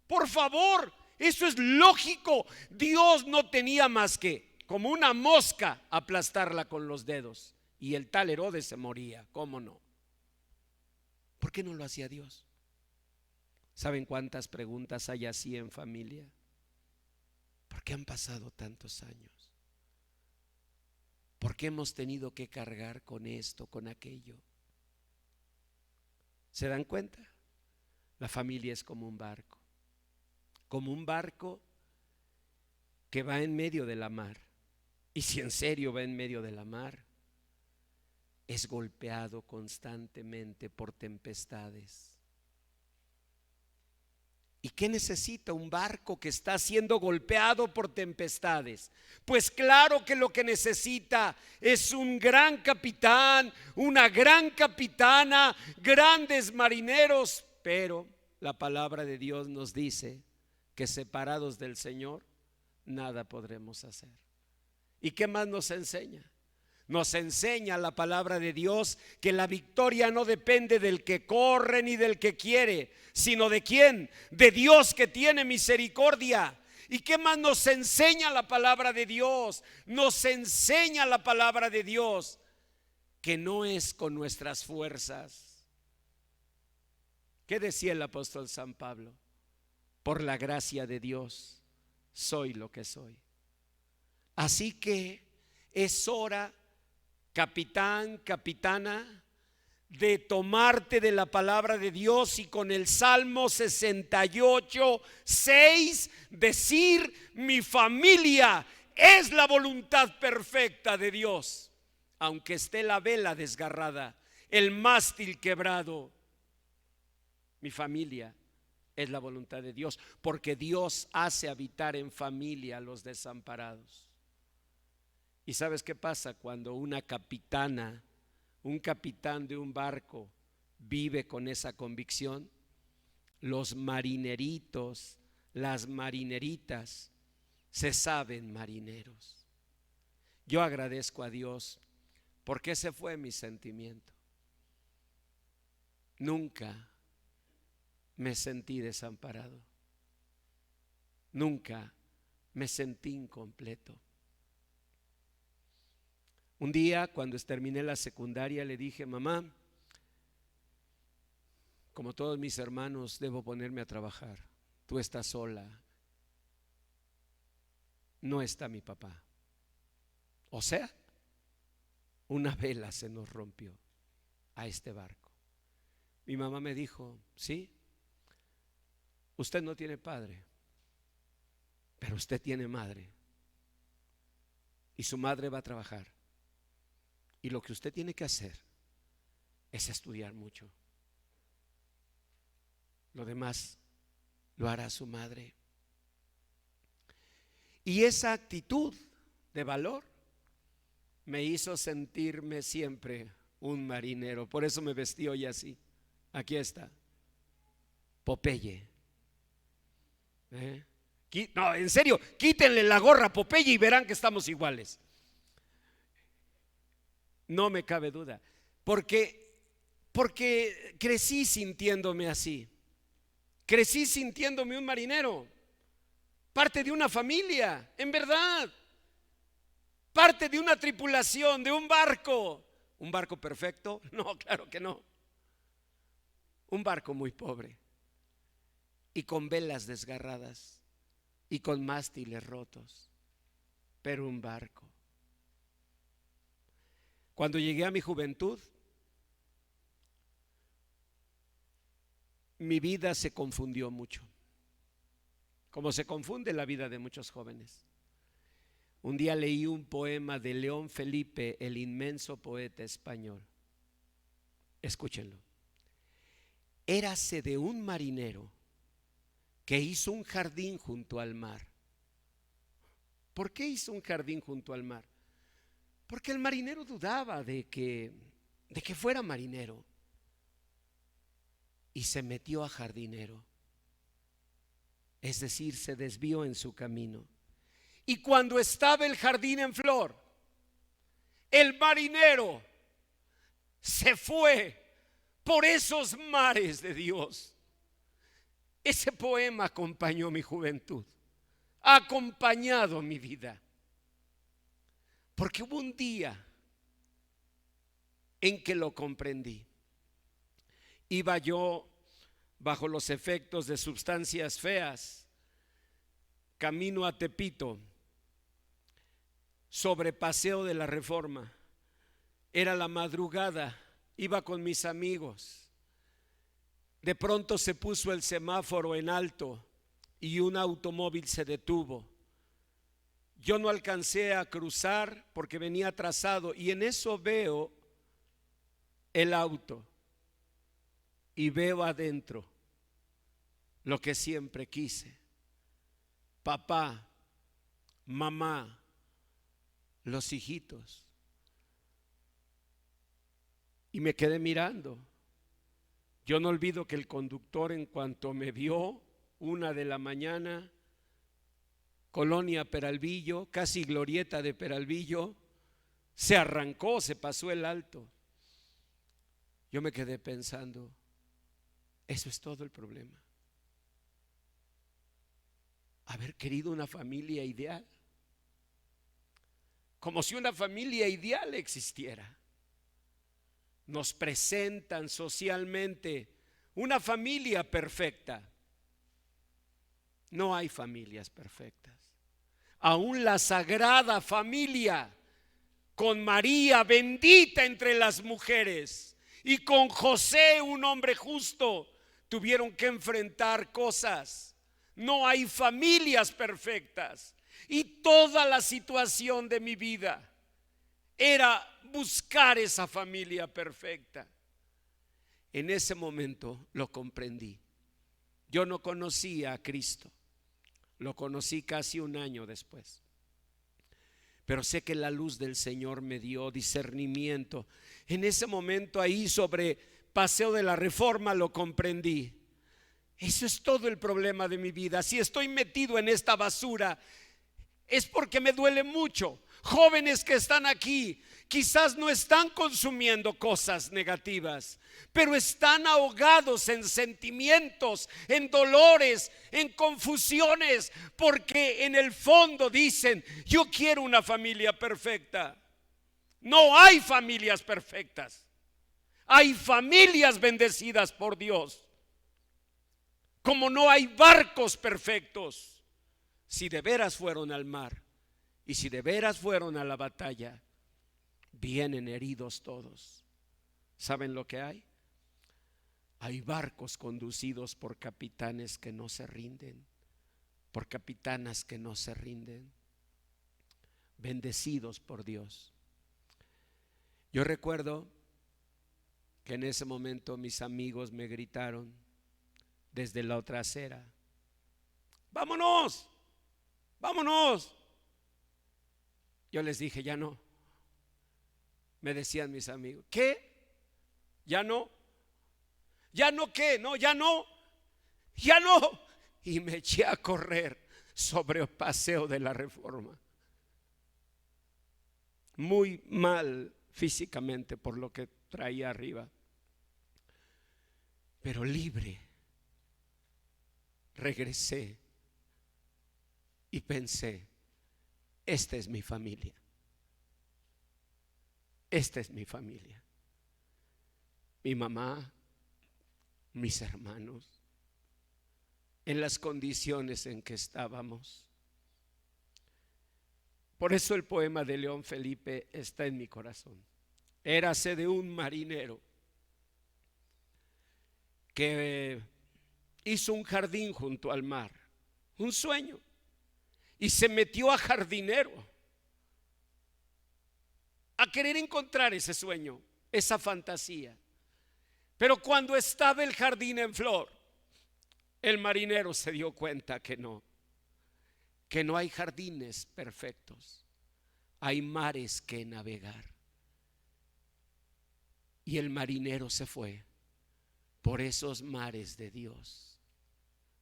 Por favor, eso es lógico. Dios no tenía más que, como una mosca, aplastarla con los dedos. Y el tal Herodes se moría, ¿cómo no? ¿Por qué no lo hacía Dios? ¿Saben cuántas preguntas hay así en familia? ¿Por qué han pasado tantos años? ¿Por qué hemos tenido que cargar con esto, con aquello? ¿Se dan cuenta? La familia es como un barco que va en medio de la mar. Y si en serio va en medio de la mar, es golpeado constantemente por tempestades. ¿Y qué necesita un barco que está siendo golpeado por tempestades? Pues claro que lo que necesita es un gran capitán, una gran capitana, grandes marineros. Pero la palabra de Dios nos dice que separados del Señor nada podremos hacer. ¿Y qué más nos enseña? Nos enseña la palabra de Dios que la victoria no depende del que corre ni del que quiere, sino de quién, de Dios que tiene misericordia. ¿Y qué más nos enseña la palabra de Dios? Nos enseña la palabra de Dios que no es con nuestras fuerzas. ¿Qué decía el apóstol San Pablo? Por la gracia de Dios soy lo que soy. Así que es hora, capitán, capitana, de tomarte de la palabra de Dios y con el Salmo 68:6 decir: mi familia es la voluntad perfecta de Dios. Aunque esté la vela desgarrada, el mástil quebrado, mi familia es la voluntad de Dios, porque Dios hace habitar en familia a los desamparados. ¿Y sabes qué pasa cuando una capitana, un capitán de un barco vive con esa convicción? Los marineritos, las marineritas se saben marineros. Yo agradezco a Dios porque ese fue mi sentimiento. Nunca me sentí desamparado. Nunca me sentí incompleto. Un día, cuando terminé la secundaria, le dije: mamá, como todos mis hermanos, debo ponerme a trabajar. Tú estás sola. No está mi papá. O sea, una vela se nos rompió a este barco. Mi mamá me dijo: sí, usted no tiene padre, pero usted tiene madre. Y su madre va a trabajar. Y lo que usted tiene que hacer es estudiar mucho. Lo demás lo hará su madre. Y esa actitud de valor me hizo sentirme siempre un marinero. Por eso me vestí hoy así. Aquí está, Popeye. No, en serio, quítenle la gorra a Popeye y verán que estamos iguales. No me cabe duda, porque crecí sintiéndome así. Crecí sintiéndome un marinero, parte de una familia, en verdad, parte de una tripulación, de un barco. ¿Un barco perfecto? No, claro que no. Un barco muy pobre y con velas desgarradas y con mástiles rotos, pero un barco. Cuando llegué a mi juventud, mi vida se confundió mucho, como se confunde la vida de muchos jóvenes. Un día leí un poema de León Felipe, el inmenso poeta español. Escúchenlo. Érase de un marinero que hizo un jardín junto al mar. ¿Por qué hizo un jardín junto al mar? Porque el marinero dudaba de que fuera marinero y se metió a jardinero, es decir, se desvió en su camino. Y cuando estaba el jardín en flor, el marinero se fue por esos mares de Dios. Ese poema acompañó mi juventud, ha acompañado mi vida, porque hubo un día en que lo comprendí. Iba yo bajo los efectos de sustancias feas, camino a Tepito, sobre Paseo de la Reforma. Era la madrugada, iba con mis amigos. De pronto se puso el semáforo en alto y un automóvil se detuvo. Yo no alcancé a cruzar porque venía atrasado, y en eso veo el auto y veo adentro lo que siempre quise: papá, mamá, los hijitos. Y me quedé mirando. Yo no olvido que el conductor, en cuanto me vio, 1 de la mañana, Colonia Peralvillo, casi glorieta de Peralvillo, se arrancó, se pasó el alto. Yo me quedé pensando, eso es todo el problema. haber querido una familia ideal, como si una familia ideal existiera. Nos presentan socialmente una familia perfecta. No hay familias perfectas. Aún la Sagrada Familia, con María bendita entre las mujeres y con José, un hombre justo, tuvieron que enfrentar cosas. No hay familias perfectas. Y toda la situación de mi vida era buscar esa familia perfecta. En ese momento lo comprendí. Yo no conocía a Cristo, lo conocí casi un año después. Pero sé que la luz del Señor me dio discernimiento. En ese momento ahí sobre Paseo de la Reforma lo comprendí. Eso es todo el problema de mi vida. Si estoy metido en esta basura, es porque me duele mucho. Jóvenes que están aquí quizás no están consumiendo cosas negativas, pero están ahogados en sentimientos, en dolores, en confusiones, porque en el fondo dicen: yo quiero una familia perfecta. No hay familias perfectas. Hay familias bendecidas por Dios, como no hay barcos perfectos. Si de veras fueron al mar y si de veras fueron a la batalla, vienen heridos todos. ¿Saben lo que hay? Hay barcos conducidos por capitanes que no se rinden, por capitanas que no se rinden, bendecidos por Dios. Yo recuerdo que en ese momento mis amigos me gritaron desde la otra acera: vámonos, vámonos. Yo les dije: ya no. Me decían mis amigos: ¿qué? ¿Ya no? ¿Ya no qué? No, ya no. Ya no. Y me eché a correr sobre el Paseo de la Reforma, muy mal físicamente por lo que traía arriba, pero libre. Regresé y pensé: esta es mi familia. Esta es mi familia. Mi mamá, mis hermanos, en las condiciones en que estábamos. Por eso el poema de León Felipe está en mi corazón. Érase de un marinero que hizo un jardín junto al mar, un sueño, y se metió a jardinero a querer encontrar ese sueño, esa fantasía. Pero cuando estaba el jardín en flor, el marinero se dio cuenta que no hay jardines perfectos, hay mares que navegar. Y el marinero se fue por esos mares de Dios.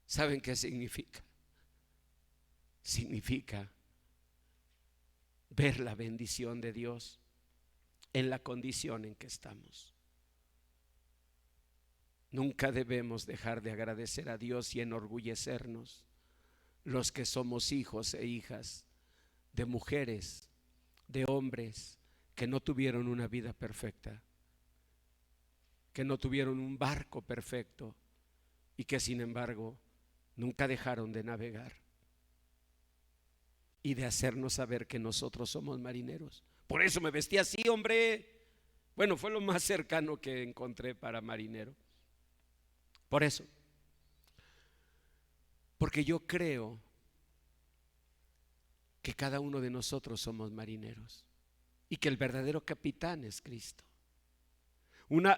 ¿Saben qué significa? Significa ver la bendición de Dios en la condición en que estamos. Nunca debemos dejar de agradecer a Dios y enorgullecernos los que somos hijos e hijas de mujeres, de hombres que no tuvieron una vida perfecta, que no tuvieron un barco perfecto y que sin embargo nunca dejaron de navegar y de hacernos saber que nosotros somos marineros. Por eso me vestí así, hombre. Bueno, fue lo más cercano que encontré para marinero. Por eso, porque yo creo que cada uno de nosotros somos marineros y que el verdadero capitán es Cristo.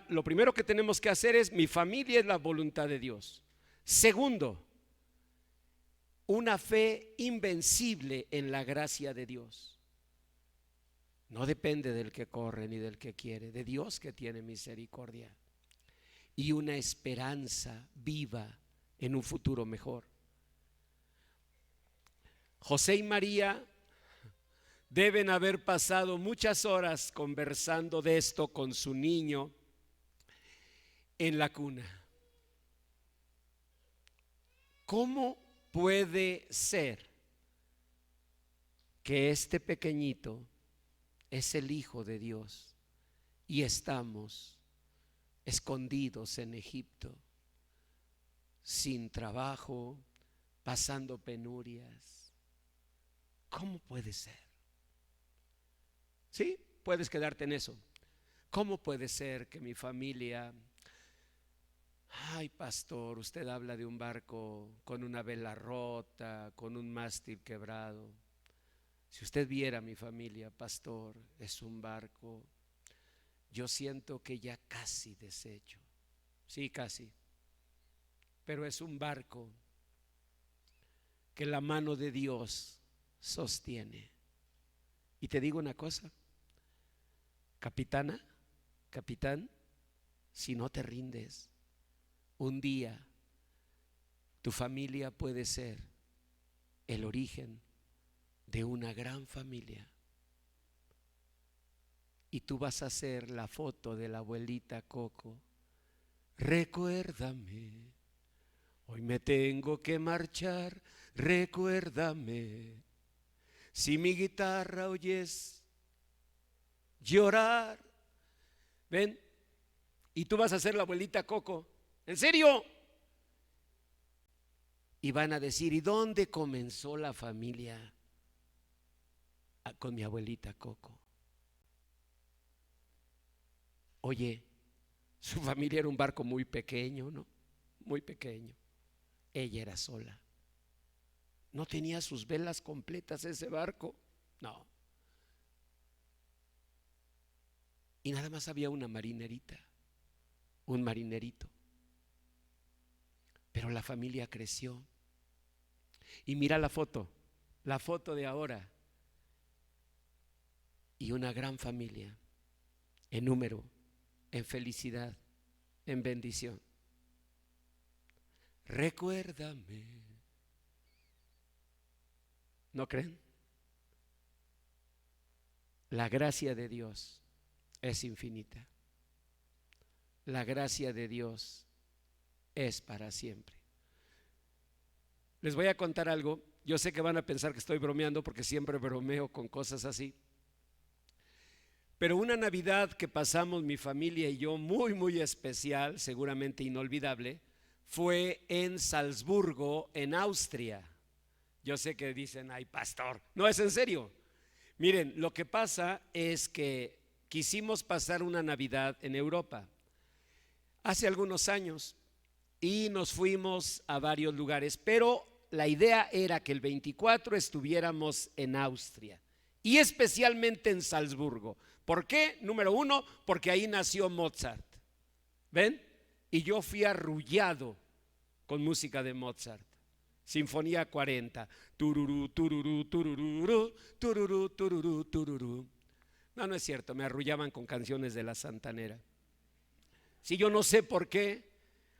Lo primero que tenemos que hacer es: mi familia es la voluntad de Dios. Segundo, una fe invencible en la gracia de Dios. No depende del que corre ni del que quiere, de Dios que tiene misericordia. Y una esperanza viva en un futuro mejor. José y María deben haber pasado muchas horas conversando de esto con su niño en la cuna. ¿Cómo puede ser que este pequeñito es el Hijo de Dios y estamos escondidos en Egipto, sin trabajo, pasando penurias? ¿Cómo puede ser? ¿Sí? Puedes quedarte en eso. ¿Cómo puede ser que mi familia... Ay, pastor, usted habla de un barco con una vela rota, con un mástil quebrado. Si usted viera mi familia, pastor, es un barco, yo siento que ya casi deshecho. Sí, casi. Pero es un barco que la mano de Dios sostiene. Y te digo una cosa, capitán, si no te rindes, un día tu familia puede ser el origen de una gran familia. Y tú vas a hacer la foto de la abuelita Coco. Recuérdame, hoy me tengo que marchar, recuérdame. Si mi guitarra oyes llorar, ven, y tú vas a ser la abuelita Coco. ¿En serio? Y van a decir, ¿y dónde comenzó la familia? Con mi abuelita Coco. Oye, su familia era un barco muy pequeño, ¿no? Muy pequeño. Ella era sola. No tenía sus velas completas ese barco. No. Y nada más había una marinerita, un marinerito. Pero la familia creció. Y mira la foto de ahora. Y una gran familia, en número, en felicidad, en bendición. Recuérdame. ¿No creen? La gracia de Dios es infinita. La gracia de Dios es para siempre. Les voy a contar algo. Yo sé que van a pensar que estoy bromeando porque siempre bromeo con cosas así. Pero una Navidad que pasamos mi familia y yo muy especial, seguramente inolvidable, fue en Salzburgo, en Austria. Yo sé que dicen, ay pastor, no, es en serio. Miren, lo que pasa es que quisimos pasar una Navidad en Europa hace algunos años y nos fuimos a varios lugares, pero la idea era que el 24 estuviéramos en Austria y especialmente en Salzburgo. ¿Por qué? Número uno, porque ahí nació Mozart. ¿Ven? Y yo fui arrullado con música de Mozart. Sinfonía 40. Tururú, tururú, tururú, tururú, tururú, tururú. No es cierto, me arrullaban con canciones de la Santanera. Si yo no sé por qué,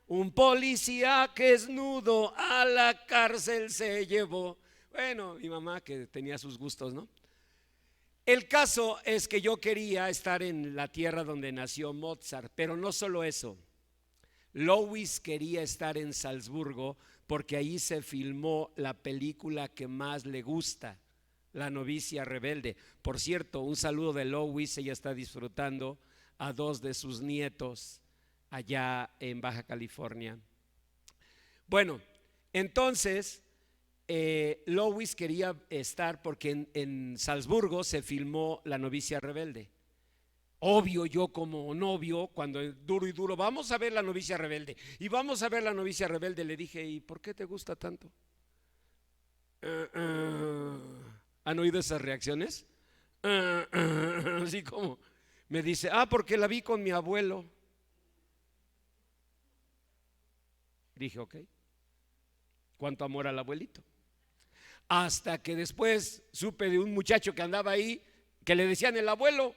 un policía que desnudo a la cárcel se llevó. Bueno, mi mamá que tenía sus gustos, ¿no? El caso es que yo quería estar en la tierra donde nació Mozart, pero no solo eso. Louis quería estar en Salzburgo porque ahí se filmó la película que más le gusta, La novicia rebelde. Por cierto, un saludo de Louis, ella está disfrutando a 2 de sus nietos allá en Baja California. Bueno, entonces Louis quería estar porque en Salzburgo se filmó La novicia rebelde. Obvio, yo como novio, cuando duro y duro, vamos a ver La novicia rebelde. Y vamos a ver La novicia rebelde, le dije, ¿y por qué te gusta tanto? ¿Han oído esas reacciones? Así como me dice, porque la vi con mi abuelo. Dije, ok. ¿Cuánto amor al abuelito? Hasta que después supe de un muchacho que andaba ahí, que le decían el abuelo.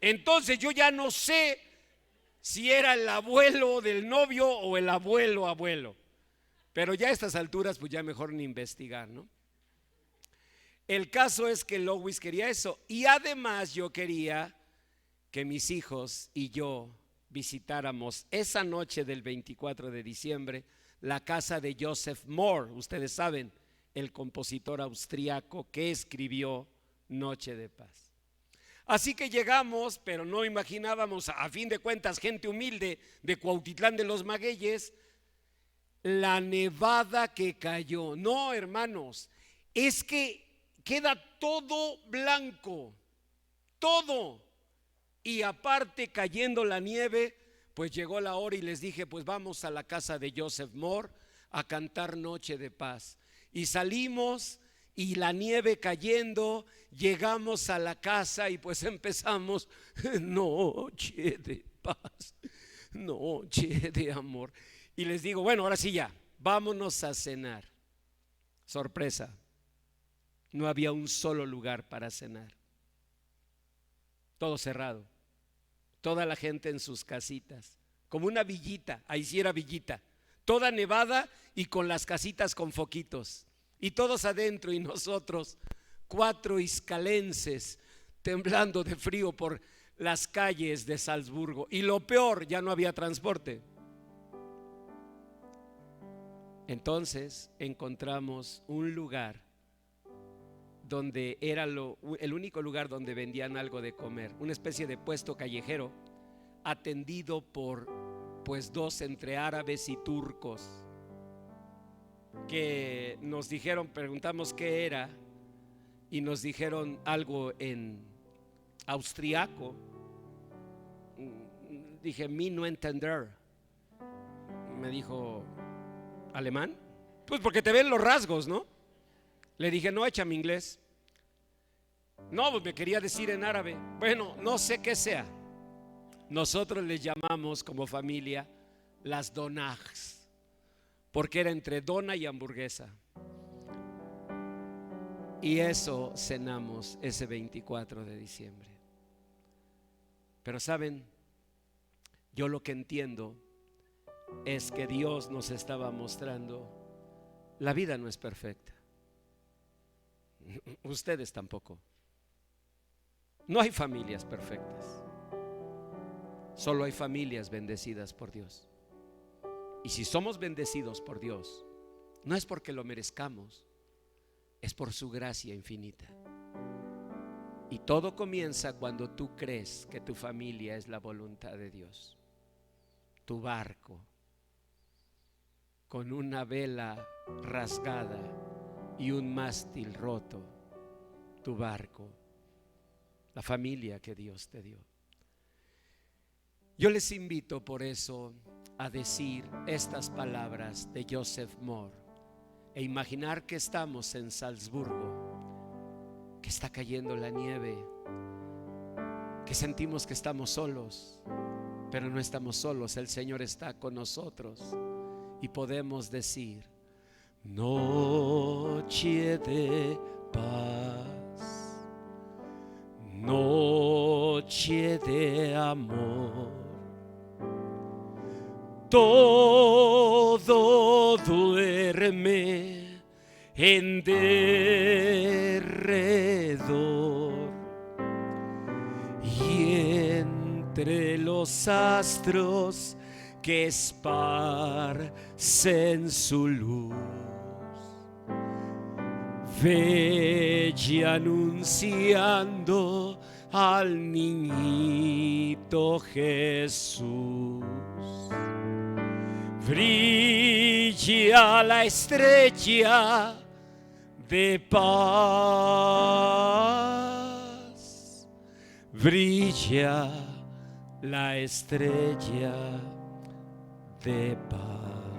Entonces yo ya no sé si era el abuelo del novio o el abuelo. Pero ya a estas alturas pues ya mejor ni investigar, ¿no? El caso es que Louis quería eso. Y además yo quería que mis hijos y yo visitáramos esa noche del 24 de diciembre la casa de Joseph Mohr. Ustedes saben, el compositor austriaco que escribió Noche de Paz. Así que llegamos, pero no imaginábamos, a fin de cuentas, gente humilde de Cuautitlán de los Magueyes, la nevada que cayó. No, hermanos, es que queda todo blanco, todo. Y aparte, cayendo la nieve, pues llegó la hora y les dije, pues vamos a la casa de Joseph Mohr a cantar Noche de Paz. Y salimos y la nieve cayendo, llegamos a la casa y pues empezamos Noche de Paz, noche de amor. Y les digo, bueno, ahora sí ya, vámonos a cenar. Sorpresa, no había un solo lugar para cenar. Todo cerrado, toda la gente en sus casitas, como una villita, ahí sí era villita, toda nevada y con las casitas con foquitos, y todos adentro, y nosotros 4 iscalenses temblando de frío por las calles de Salzburgo. Y lo peor, ya no había transporte. Entonces encontramos un lugar donde era el único lugar donde vendían algo de comer, una especie de puesto callejero atendido por pues 2 entre árabes y turcos que nos dijeron, preguntamos qué era y nos dijeron algo en austriaco. Dije, mi no entender. Me dijo, ¿alemán? Pues porque te ven los rasgos, ¿no? Le dije, no, échame inglés. No, pues me quería decir en árabe. Bueno, no sé qué sea. Nosotros les llamamos como familia las donags, porque era entre dona y hamburguesa. Y eso cenamos ese 24 de diciembre. Pero saben, yo lo que entiendo es que Dios nos estaba mostrando, la vida no es perfecta. Ustedes tampoco. No hay familias perfectas. Solo hay familias bendecidas por Dios. Y si somos bendecidos por Dios, no es porque lo merezcamos, es por su gracia infinita. Y todo comienza cuando tú crees que tu familia es la voluntad de Dios. Tu barco con una vela rasgada y un mástil roto, tu barco, la familia que Dios te dio. Yo les invito por eso a decir estas palabras de Joseph Mohr e imaginar que estamos en Salzburgo, que está cayendo la nieve, que sentimos que estamos solos, pero no estamos solos, el Señor está con nosotros y podemos decir: noche de paz, noche de amor. Todo duerme en derredor, y entre los astros que esparcen su luz, ve anunciando al niñito Jesús. Brilla la estrella de paz, brilla la estrella de paz.